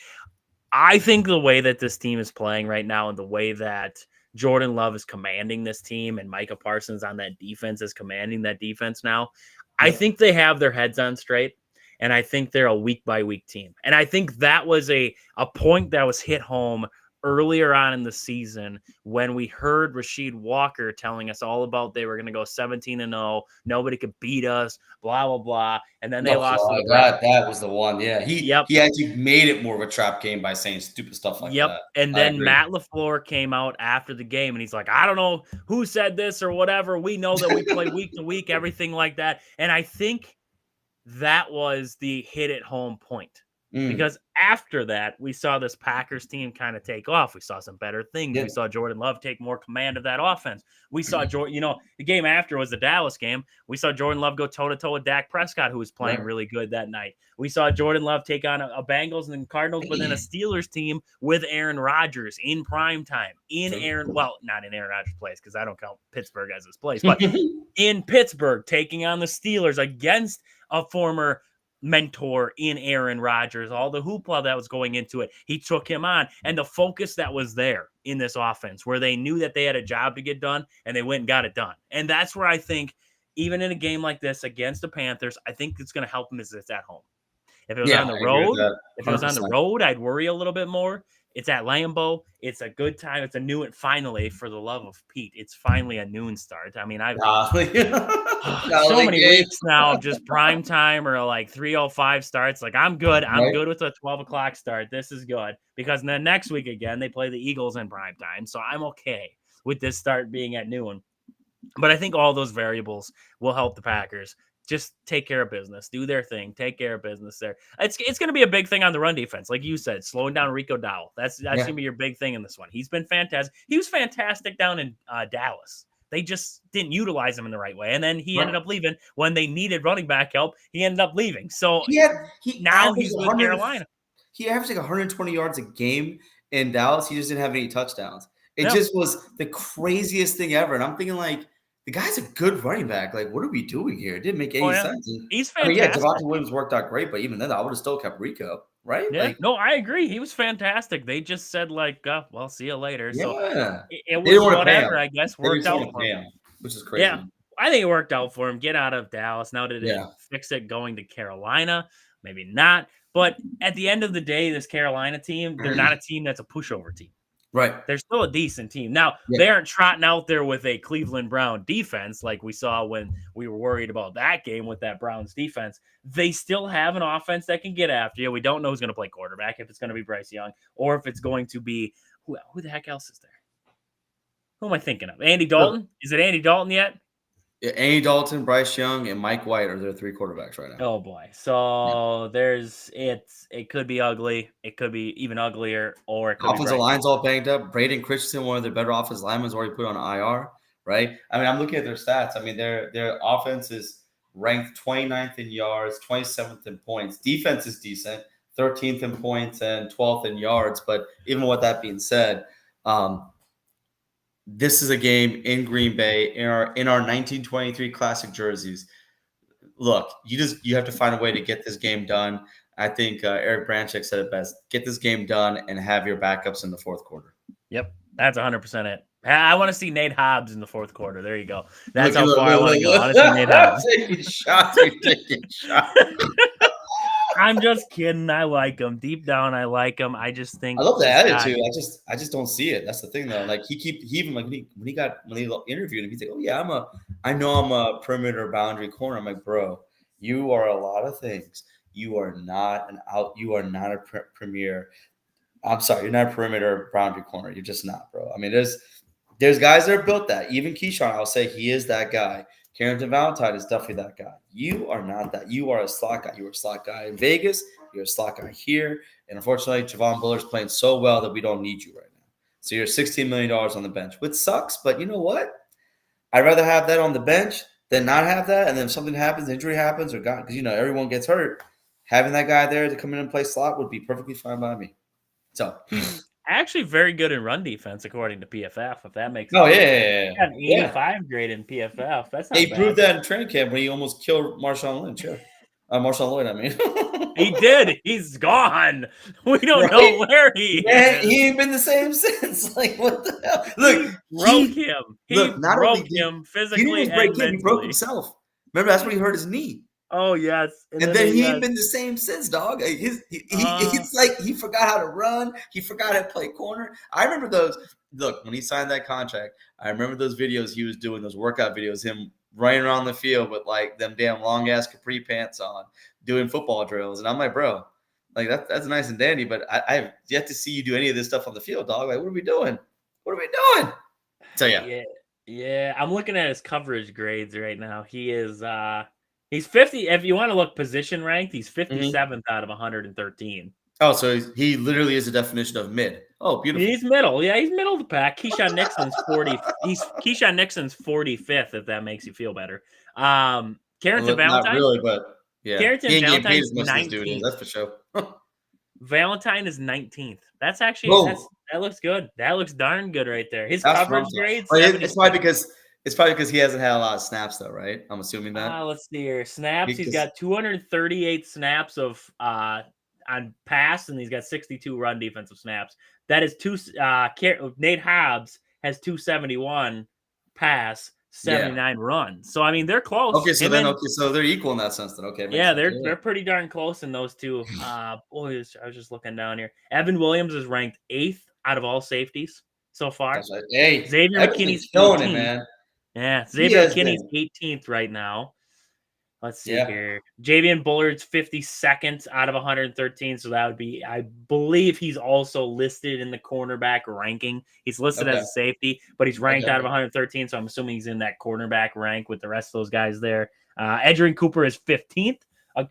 I think the way that this team is playing right now, and the way that Jordan Love is commanding this team and Micah Parsons on that defense is commanding that defense now. I think they have their heads on straight, and I think they're a week-by-week team. And I think that was a point that was hit home earlier on in the season when we heard Rasheed Walker telling us all about they were going to go 17-0, nobody could beat us, blah, blah, blah. And then they lost to the Browns. That was the one. Yeah. He actually made it more of a trap game by saying stupid stuff like that. And then Matt LaFleur came out after the game and he's like, I don't know who said this or whatever. We know that we play week to week, everything like that. And I think that was the hit at home point. Because after that, we saw this Packers team kind of take off. We saw some better things. We saw Jordan Love take more command of that offense. We saw Jordan, the game after was the Dallas game. We saw Jordan Love go toe-to-toe with Dak Prescott, who was playing really good that night. We saw Jordan Love take on a Bengals and Cardinals, but then a Steelers team with Aaron Rodgers in prime time. Not in Aaron Rodgers' place, because I don't count Pittsburgh as his place, but in Pittsburgh, taking on the Steelers against a former mentor in Aaron Rodgers, all the hoopla that was going into it. He took him on, and the focus that was there in this offense where they knew that they had a job to get done and they went and got it done. And that's where I think even in a game like this against the Panthers, I think it's going to help them as it's at home. If it was on the road, I'd worry a little bit more. It's at Lambeau. It's a good time. It's a new and finally, for the love of Pete, it's finally a noon start. I mean, I've so many weeks now of just prime time or like 3:05 starts. Like I'm good. I'm good with a 12 o'clock start. This is good because then next week again they play the Eagles in prime time, so I'm okay with this start being at noon. But I think all those variables will help the Packers just take care of business, do their thing, take care of business there. It's going to be a big thing on the run defense. Like you said, slowing down Rico Dowell. That's going to be your big thing in this one. He's been fantastic. He was fantastic down in Dallas. They just didn't utilize him in the right way. And then he ended up leaving when they needed running back help. He ended up leaving. So now he's with Carolina. He averaged like 120 yards a game in Dallas. He just didn't have any touchdowns. It just was the craziest thing ever. And I'm thinking like, the guy's a good running back. Like, what are we doing here? It didn't make any sense. And, he's fantastic. Devontae Williams worked out great, but even then, I would have still kept Rico, right? Yeah. No, I agree. He was fantastic. They just said like, well, see you later. Yeah. So it was whatever, I guess, worked out for him. Which is crazy. Yeah, I think it worked out for him. Get out of Dallas. Now did it fix it going to Carolina? Maybe not. But at the end of the day, this Carolina team, they're not a team that's a pushover team. Right. They're still a decent team. Now, Yeah. they aren't trotting out there with a Cleveland Brown defense like we saw when we were worried about that game with that Browns defense. They still have an offense that can get after you. We don't know who's going to play quarterback, if it's going to be Bryce Young or if it's going to be who the heck else is there? Who am I thinking of? Andy Dalton? Is it Andy Dalton yet? Yeah, Andy Dalton, Bryce Young, and Mike White are their 3 quarterbacks right now. Oh boy. So it could be ugly. It could be even uglier, or it could Offensive be line's all banged up. Braden Christensen, one of their better offensive linemen, is already put on IR, right? I mean, I'm looking at their stats. I mean, their offense is ranked 29th in yards, 27th in points. Defense is decent, 13th in points and 12th in yards. But even with that being said, this is a game in Green Bay in our 1923 classic jerseys. Look, you have to find a way to get this game done. I think Eric Branchek said it best: get this game done and have your backups in the fourth quarter. Yep, that's 100% it. I want to see Nate Hobbs in the fourth quarter. There you go. That's how far I want to go. I want to see Nate Hobbs. Taking shots. You're taking shots. I'm just kidding. I like him. Deep down, I like him. I just think I love the attitude. I just don't see it. That's the thing, though. Like he even like when he interviewed him, he's like, "Oh yeah, I know I'm a perimeter boundary corner." I'm like, bro, you are a lot of things. You are not You are not a premier. I'm sorry, you're not a perimeter boundary corner. You're just not, bro. I mean, there's guys that are built that. Even Keyshawn, I'll say he is that guy. Carrington Valentine is definitely that guy. You are not that. You are a slot guy. You were a slot guy in Vegas. You're a slot guy here. And unfortunately, Javon Bullard's playing so well that we don't need you right now. So you're $16 million on the bench, which sucks. But you know what? I'd rather have that on the bench than not have that. And then if something happens, injury happens, or God, because everyone gets hurt, having that guy there to come in and play slot would be perfectly fine by me. So actually very good in run defense according to PFF. If that makes sense. Yeah. He got an 85 grade in PFF. That's not he bad. proved that in training camp when he almost killed Marshawn Lynch. Yeah. Marshawn Lloyd, I mean. He did. He's gone. We don't know where he is. He ain't been the same since. Like, what the hell? Look, broke him. He broke him physically and mentally. He broke himself. Remember, that's when he hurt his knee. Oh, yes. And then he ain't been the same since, dog. It's like he forgot how to run. He forgot how to play corner. I remember those. Look, when he signed that contract, I remember those videos he was doing, those workout videos, him running around the field with like them damn long ass capri pants on, doing football drills. And I'm like, bro, like that's nice and dandy, but I've yet to see you do any of this stuff on the field, dog. Like, what are we doing? What are we doing? So yeah. I'm looking at his coverage grades right now. He is he's 50. If you want to look position ranked, he's 57th out of 113. Oh, so he literally is the definition of mid. Oh, beautiful. He's middle. Yeah, he's middle of the pack. Keyshawn Nixon's 40. Keyshawn Nixon's 45th, if that makes you feel better. Carrington Valentine. Not really, but yeah. Carrington Valentine's 19th. That's for sure. Valentine is 19th. That's actually that looks good. That looks darn good right there. His coverage grades. It's probably because he hasn't had a lot of snaps, though, right? I'm assuming that. Let's see here. Snaps. He's got 238 snaps of on pass, and he's got 62 run defensive snaps. That is Nate Hobbs has 271 pass, 79 run. So I mean, they're close. Okay, so they're equal in that sense. Then okay, yeah, they're pretty darn close in those two. Boys, I was just looking down here. Evan Williams is ranked 8th out of all safeties so far. That's right. Hey, Xavier McKinney's 14th, man. Yeah, Xavier McKinney's 18th right now. Let's see here. Javian Bullard's 52nd out of 113. So that would be, I believe he's also listed in the cornerback ranking. He's listed as a safety, but he's ranked out of 113. So I'm assuming he's in that cornerback rank with the rest of those guys there. Edgerrin Cooper is 15th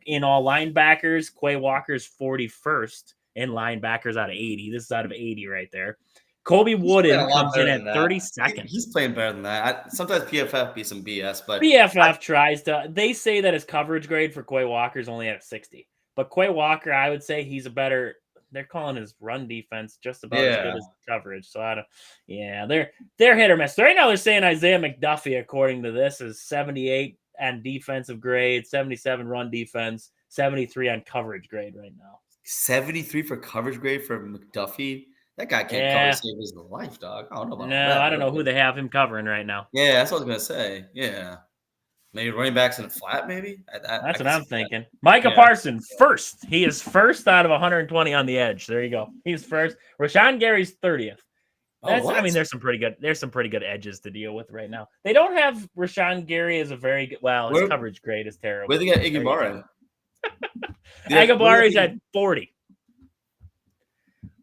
in all linebackers. Quay Walker's 41st in linebackers out of 80. This is out of 80 right there. Colby Wooden comes in at 32nd. He's playing better than that. Sometimes PFF be some BS, but PFF tries to. They say that his coverage grade for Quay Walker is only at 60. But Quay Walker, I would say he's a better. They're calling his run defense just about as good as coverage. So I don't. Yeah, they're hit or miss. Right now they're saying Isaiah McDuffie, according to this, is 78 on defensive grade, 77 run defense, 73 on coverage grade right now. 73 for coverage grade for McDuffie. That guy can't cover save his life, dog. I don't know about that. I don't know who they have him covering right now. Yeah, that's what I was gonna say. Yeah, maybe running backs in a flat, maybe. That's what I'm thinking. Micah Parsons first. He is first out of 120 on the edge. There you go. He's first. Rashawn Gary's 30th. Oh, I what? mean, there's some pretty good edges to deal with right now. They don't have Rashawn Gary as a very good. Well, his Where coverage grade is where terrible. they get There you go. Igibara? Agabari's at 40.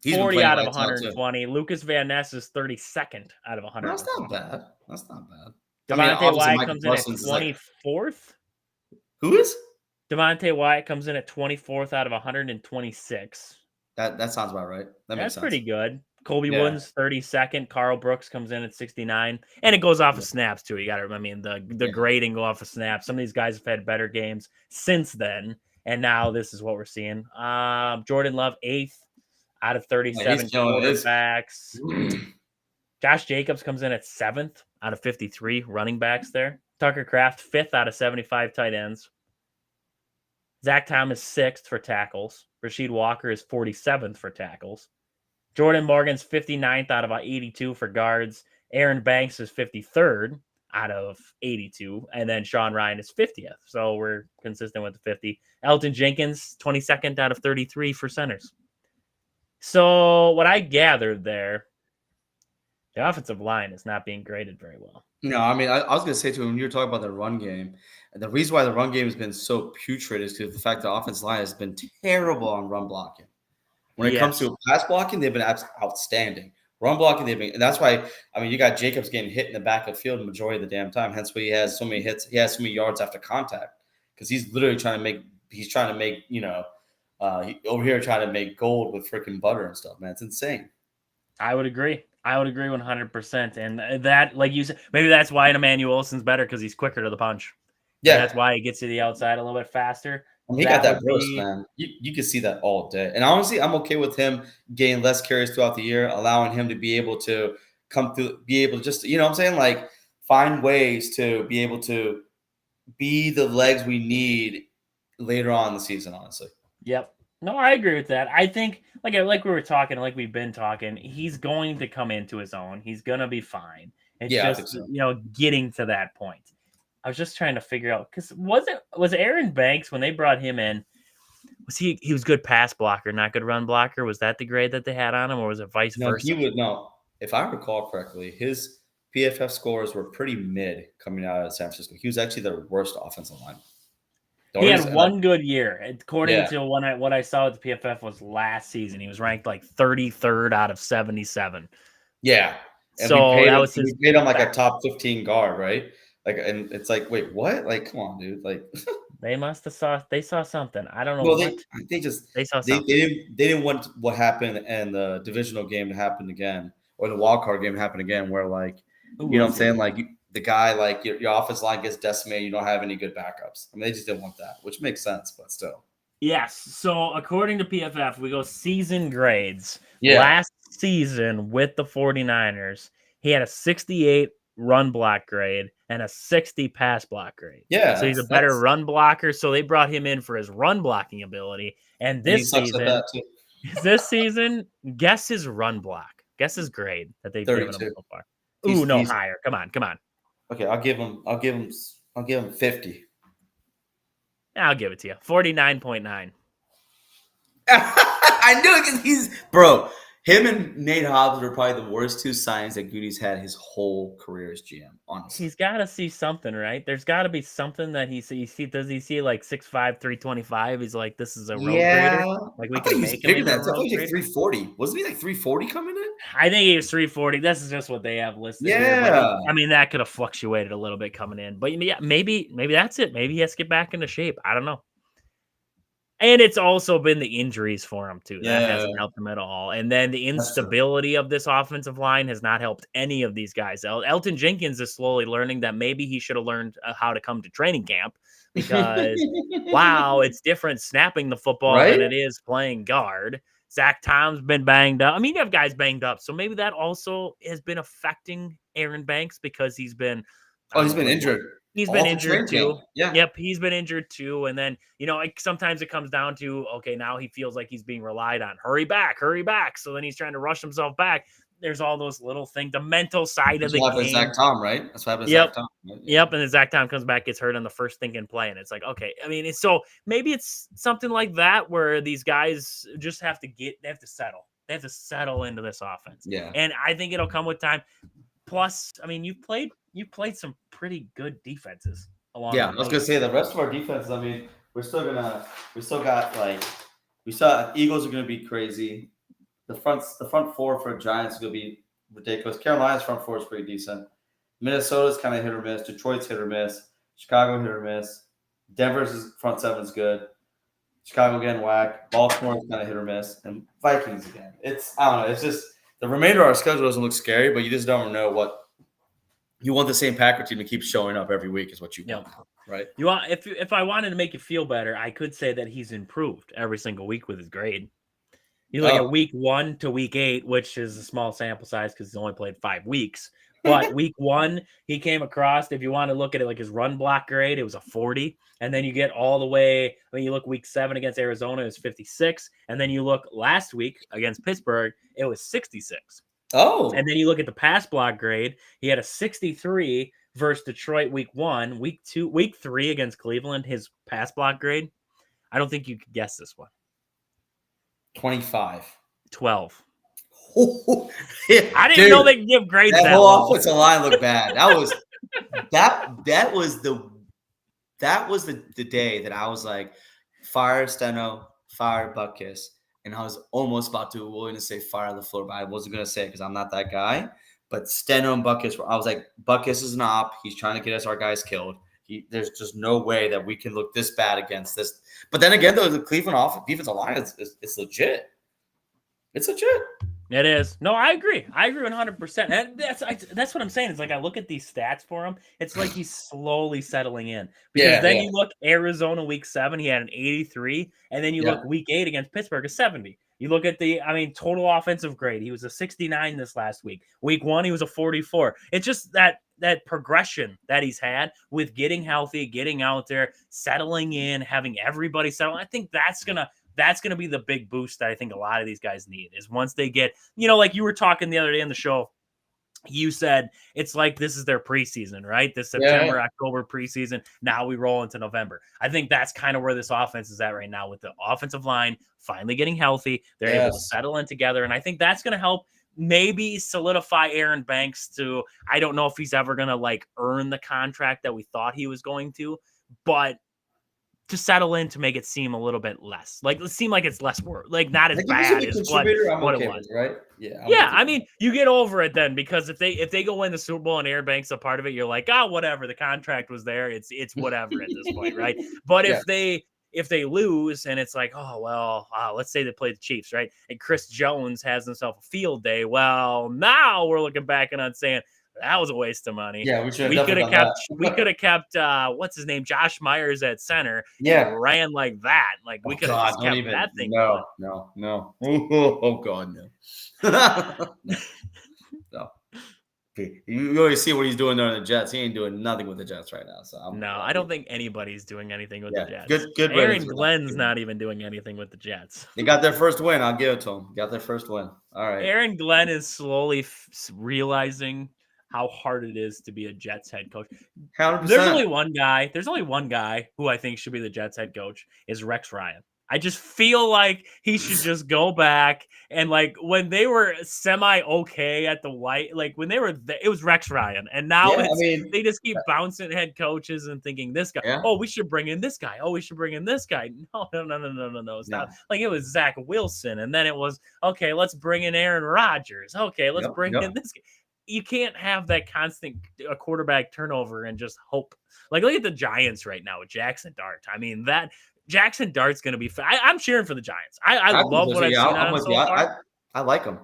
He's been 40 playing out of lights out too. 120. Lucas Van Ness is 32nd out of No, that's 120. not bad. That's not bad. Devontae Obviously, Wyatt Michael comes in at Parsons is like 24th. who is? Devontae Wyatt comes in at 24th out of 126. That sounds about right. That makes That's sense. pretty good. Colby Yeah. Wooden's 32nd. Carl Brooks comes in at 69. And it goes off Yeah. of snaps, too. You got to, I mean, the Yeah. grading go off of snaps. Some of these guys have had better games since then. And now this is what we're seeing. Jordan Love, 8th out of 37 quarterbacks. Josh Jacobs comes in at 7th out of 53 running backs there. Tucker Kraft, 5th out of 75 tight ends. Zach Thomas, 6th for tackles. Rasheed Walker is 47th for tackles. Jordan Morgan's 59th out of 82 for guards. Aaron Banks is 53rd out of 82. And then Sean Ryan is 50th. So we're consistent with the 50. Elton Jenkins, 22nd out of 33 for centers. So what I gathered there, the offensive line is not being graded very well. No, I mean, I was going to say to him when you were talking about the run game, the reason why the run game has been so putrid is because the fact the offensive line has been terrible on run blocking. When it comes to pass blocking, they've been outstanding. Run blocking, and that's why, I mean, you got Jacobs getting hit in the back of the field the majority of the damn time. Hence why he has so many hits. He has so many yards after contact because he's literally trying to make, over here trying to make gold with freaking butter and stuff, man. It's insane. I would agree. 100%. And that, like you said, maybe that's why Emmanuel Wilson's better because he's quicker to the punch. Yeah. And that's why he gets to the outside a little bit faster. He got that burst, man. You can see that all day. And honestly, I'm okay with him getting less carries throughout the year, allowing him to be able to come through, be able to just, you know what I'm saying? Like find ways to be able to be the legs we need later on in the season, honestly. Yep. No, I agree with that. I think, like we were talking, like we've been talking, he's going to come into his own. He's going to be fine. It's just, getting to that point. I was just trying to figure out, because was Aaron Banks, when they brought him in, he was good pass blocker, not good run blocker? Was that the grade that they had on him, or was it vice versa? If I recall correctly, his PFF scores were pretty mid coming out of San Francisco. He was actually their worst offensive line. He had one good year. According to what I saw at the PFF was last season. He was ranked like 33rd out of 77. Yeah. And so we paid him like a top 15 guard, right? Like, and it's like, wait, what? Like, come on, dude. Like, they saw something. I don't know. Well, what. they saw something. They didn't want what happened in the divisional game to happen again, or the wild card game to happen again, where like, you know what I'm saying? Like the guy, like your offense line gets decimated. You don't have any good backups. I mean, they just didn't want that, which makes sense, but still. Yes. So according to PFF, we go season grades. Yeah. Last season with the 49ers, he had a 68 run block grade and a 60 pass block grade. Yeah. So he's a better run blocker. So they brought him in for his run blocking ability. And this season, guess his run block. Guess his grade that they've given him so far. He's higher. Come on. Okay, I'll give him 50. I'll give it to you. 49.9. I knew it because him and Nate Hobbs were probably the worst two signings that Goody's had his whole career as GM, honestly. He's got to see something, right? There's got to be something that he sees. Does he see like 6'5", 325? He's like, this is a road grader. Like we can make him I thought he was like 340. Wasn't he like 340 coming in? I think he was 340. This is just what they have listed. Yeah. Here. But I mean, that could have fluctuated a little bit coming in. But yeah, maybe that's it. Maybe he has to get back into shape. I don't know. And it's also been the injuries for him, too. That hasn't helped him at all. And then the instability of this offensive line has not helped any of these guys. Elton Jenkins is slowly learning that maybe he should have learned how to come to training camp because, wow, it's different snapping the football than it is playing guard. Zach Tom's been banged up. I mean, you have guys banged up. So maybe that also has been affecting Aaron Banks because he's been injured. He's been injured too. Yeah. Yep. He's been injured too. And then, sometimes it comes down to, okay, now he feels like he's being relied on. Hurry back. So then he's trying to rush himself back. There's all those little things, the mental side of the game. Zach Tom, right? That's what happened to Zach Tom. Right? Yep. And then Zach Tom comes back, gets hurt on the first thinking play. And it's like, okay. I mean, so maybe it's something like that where these guys just have to settle. They have to settle into this offense. Yeah. And I think it'll come with time. Plus, I mean, you've played some pretty good defenses along Yeah, the I was way. gonna say the rest of our defense. I mean, we still got we saw Eagles are gonna be crazy. The front four for Giants is gonna be ridiculous. Carolina's front four is pretty decent. Minnesota's kind of hit or miss. Detroit's hit or miss. Chicago hit or miss. Denver's front seven is good. Chicago again whack. Baltimore is kind of hit or miss, and Vikings again. I don't know. It's just the remainder of our schedule doesn't look scary, but you just don't know what you want. The same Packer team to keep showing up every week is what you want, right? You want if I wanted to make you feel better, I could say that he's improved every single week with his grade. You look at week 1 to week 8, which is a small sample size because he's only played 5 weeks. But week 1, he came across, if you want to look at it like his run block grade, it was a 40. And then you get all the way, I mean, you look week 7 against Arizona, it was 56. And then you look last week against Pittsburgh, it was 66. Oh. And then you look at the pass block grade, he had a 63 versus Detroit week 1. Week 3 against Cleveland, his pass block grade, I don't think you could guess this one. 25. 12. Yeah, I didn't know they could give grades that whole low. offensive line looked bad. That was the day that I was like, fire Steno, fire Butkus. And I was almost about to willing to say fire LaFleur, but I wasn't going to say it because I'm not that guy. But Steno and Butkus, I was like, Butkus is an op. He's trying to get us our guys killed. There's just no way that we can look this bad against this. But then again, though, the Cleveland defensive line is legit. It's legit. It is. No, I agree. I agree 100%. And that's what I'm saying. It's like I look at these stats for him. It's like he's slowly settling in. Because you look Arizona week 7, he had an 83. And then you look week 8 against Pittsburgh, a 70. You look at total offensive grade. He was a 69 this last week. Week 1, he was a 44. It's just that progression that he's had with getting healthy, getting out there, settling in, having everybody settle. I think that's going to be the big boost that I think a lot of these guys need is once they get, like you were talking the other day in the show, you said it's like this is their preseason, right? This September, October preseason. Now we roll into November. I think that's kind of where this offense is at right now with the offensive line finally getting healthy. They're able to settle in together. And I think that's going to help maybe solidify Aaron Banks to, I don't know if he's ever going to earn the contract that we thought he was going to, but to settle in to make it seem a little bit less, it seem like it's less work, not as bad as what it was, right? Yeah. I mean, you get over it then because if they go win the Super Bowl and Aaron Banks a part of it, you're like, whatever. The contract was there. It's whatever at this point, right? But if they lose and it's like, let's say they play the Chiefs, right? And Chris Jones has himself a field day. Well, now we're looking back and on saying, that was a waste of money. Yeah, we could have kept what's his name, Josh Myers at center. Yeah, and ran like that. We could have kept that thing. No. Oh God, no. No. You already see what he's doing there in the Jets. He ain't doing nothing with the Jets right now. So I don't think anybody's doing anything with the Jets. Good. Aaron Glenn's not even doing anything with the Jets. They got their first win. I'll give it to them. Got their first win. All right. Aaron Glenn is slowly realizing how hard it is to be a Jets head coach. 100%. There's only one guy who I think should be the Jets head coach is Rex Ryan. I just feel like he should just go back and when they were semi-okay at the White, when they were, it was Rex Ryan. And now they just keep bouncing head coaches and thinking this guy, we should bring in this guy. We should bring in this guy. No. Stop. It was Zach Wilson. And then it was, okay, let's bring in Aaron Rodgers. Okay, let's bring in this guy. You can't have that constant quarterback turnover and just hope. Look at the Giants right now with Jackson Dart. I mean, that Jackson Dart's going to be. I'm cheering for the Giants. I love what I've seen on him so far. I like him.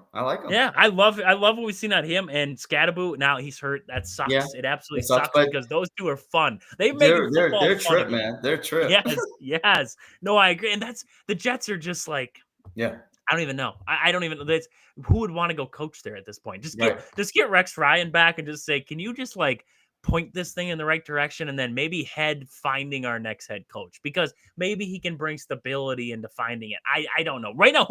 Yeah, I love what we've seen on him and Scadaboo. Now he's hurt. That sucks. Yeah, it absolutely sucks because those two are fun. They're trip, man. They're trip. Yes. No, I agree. And the Jets are just I don't even know. I don't even know. Who would want to go coach there at this point? Just get Rex Ryan back and just say, can you just point this thing in the right direction and then maybe head finding our next head coach because maybe he can bring stability into finding it. I don't know. Right now,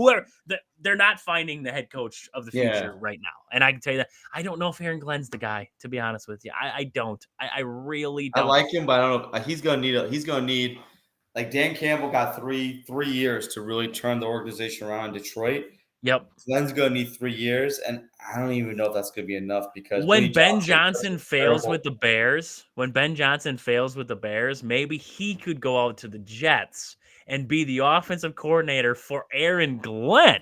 they're not finding the head coach of the future right now. And I can tell you that I don't know if Aaron Glenn's the guy, to be honest with you. I don't. I really don't. I like him, but I don't know. He's going to need Dan Campbell got three years to really turn the organization around in Detroit. Yep. Glenn's going to need 3 years, and I don't even know if that's going to be enough because When Ben Johnson Johnson was fails terrible. with the Bears, maybe he could go out to the Jets and be the offensive coordinator for Aaron Glenn,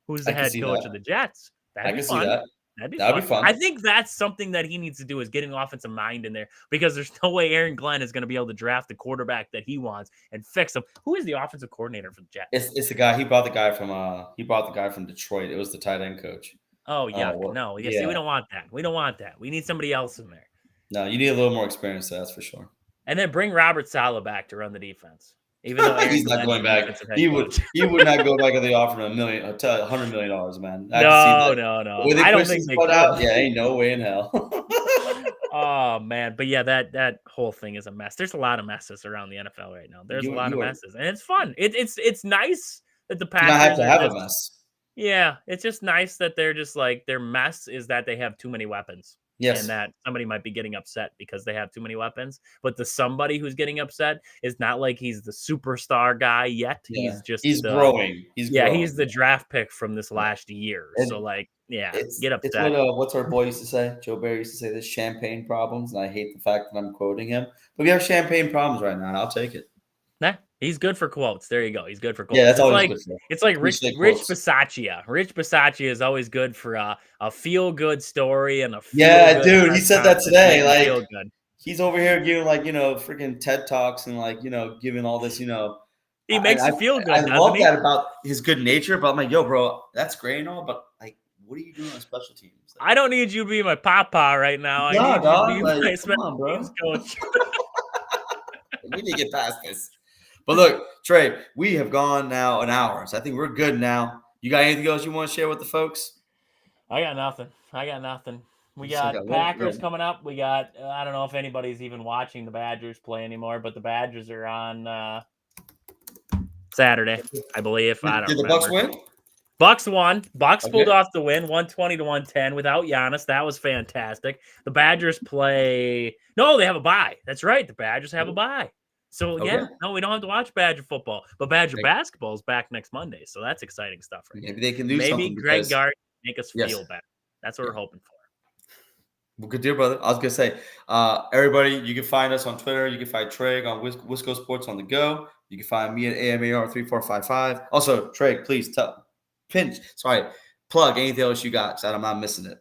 who's the I can head see coach that. of the Jets. I That'd be can see fun. that. That'd be That would fun. be fun. I think that's something that he needs to do is getting an offensive mind in there because there's no way Aaron Glenn is going to be able to draft the quarterback that he wants and fix him. Who is the offensive coordinator for the Jets? It's the guy. He brought the guy from Detroit. It was the tight end coach. Oh, yuck. What? No. Yeah, see, Yeah. we don't want that. We don't want that. We need somebody else in there. No, you need a little more experience. That's for sure. And then bring Robert Saleh back to run the defense. Even though Aaron He's not Glenn's going the back. defensive head He coach. would not go back if they offered him $100 million, man. I can see No. that. The way they I don't pushed think his they butt could. out, yeah, ain't no way in hell. Oh man, but yeah, that whole thing is a mess. There's a lot of messes around the NFL right now. There's a lot of messes, and it's fun. It's nice that the You don't have Packers to are have a just mess. yeah. It's just nice that they're just like their mess is that they have too many weapons. Yes. And that somebody might be getting upset because they have too many weapons. But the somebody who's getting upset is not like he's the superstar guy yet. Yeah. He's just He's growing. He's growing. he's the draft pick from this last year. And so like, yeah, It's get upset. what's our boy used to say? Joe Barry used to say this champagne problems, and I hate the fact that I'm quoting him. But we have champagne problems right now, and I'll take it. Nah, he's good for quotes. There you go. He's good for quotes. Yeah, that's always good for. It's like Rich quotes. Bisaccia. Rich Bisaccia is always good for a feel good story and a Yeah, dude, he press said that conference, today. make you feel Like good. he's over here giving freaking TED Talks and giving all this. He makes you feel good. I doesn't love he? that about his good nature, but I'm like, yo, bro, that's great and all, but like, what are you doing on special teams? Like, I don't need you to be my papa right now. I nah, need dog, you to be like, my come special on, bro. teams coach. We need to get past this. But look, Trey, we have gone now an hour, so I think we're good now. You got anything else you want to share with the folks? I got nothing. We You still got got Packers what? coming up. We got I don't know if anybody's even watching the Badgers play anymore, but the Badgers are on Saturday, I believe. I don't Did the remember. Bucks win? Bucks won. Bucks pulled Okay. off the win, 120 to 110 without Giannis. That was fantastic. The Badgers play. No, they have a bye. That's right. The Badgers have a bye. So Okay. yeah, no, we don't have to watch Badger football, but Badger Right. basketball is back next Monday. So that's exciting stuff, right? Maybe they can do Maybe something. Greg because- Gard make us Yes. feel better. That's what we're hoping for. Well, good deal, brother. I was gonna say, everybody, you can find us on Twitter. You can find Trey on Wisco Sports on the Go. You can find me at AMAR3455. Also, Trey, please plug anything else you got so that I'm not missing it.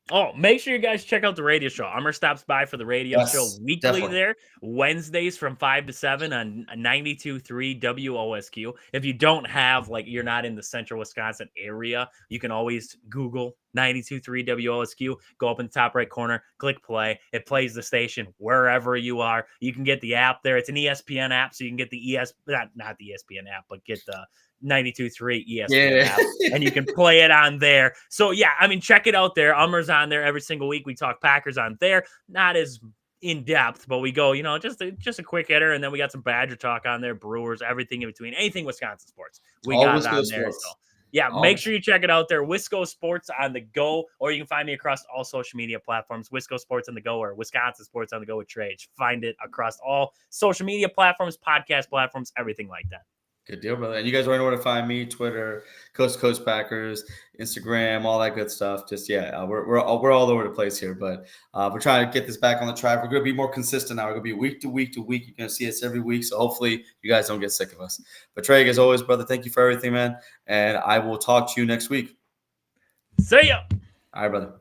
Oh, make sure you guys check out the radio show. Ummer stops by for the radio show weekly definitely. there, Wednesdays from 5 to 7 on 92.3 WOSQ. If you don't have, you're not in the central Wisconsin area, you can always Google 92.3 WOSQ, go up in the top right corner, click play. It plays the station wherever you are. You can get the app there. It's an ESPN app, so you can get the not the ESPN app, but get the 92.3 ESPN app, and you can play it on there. So yeah, I mean, check it out there. Ummer's on there every single week. We talk Packers on there, not as in depth, but we go, just a quick hitter, and then we got some Badger talk on there, Brewers, everything in between, anything Wisconsin sports. We All got Wisco it on there. sports. So yeah, make sure you check it out there. Wisco Sports on the Go, or you can find me across all social media platforms. Wisco Sports on the Go or Wisconsin Sports on the Go with Trey. Find it across all social media platforms, podcast platforms, everything like that. Good deal, brother. And you guys already know where to find me: Twitter, Coast to Coast Packers, Instagram, all that good stuff. Just we're all over the place here, but we're trying to get this back on the track. We're going to be more consistent now. We're going to be week to week to week. You're going to see us every week, so hopefully you guys don't get sick of us. But Trey, as always, brother, thank you for everything, man. And I will talk to you next week. See ya. All right, brother.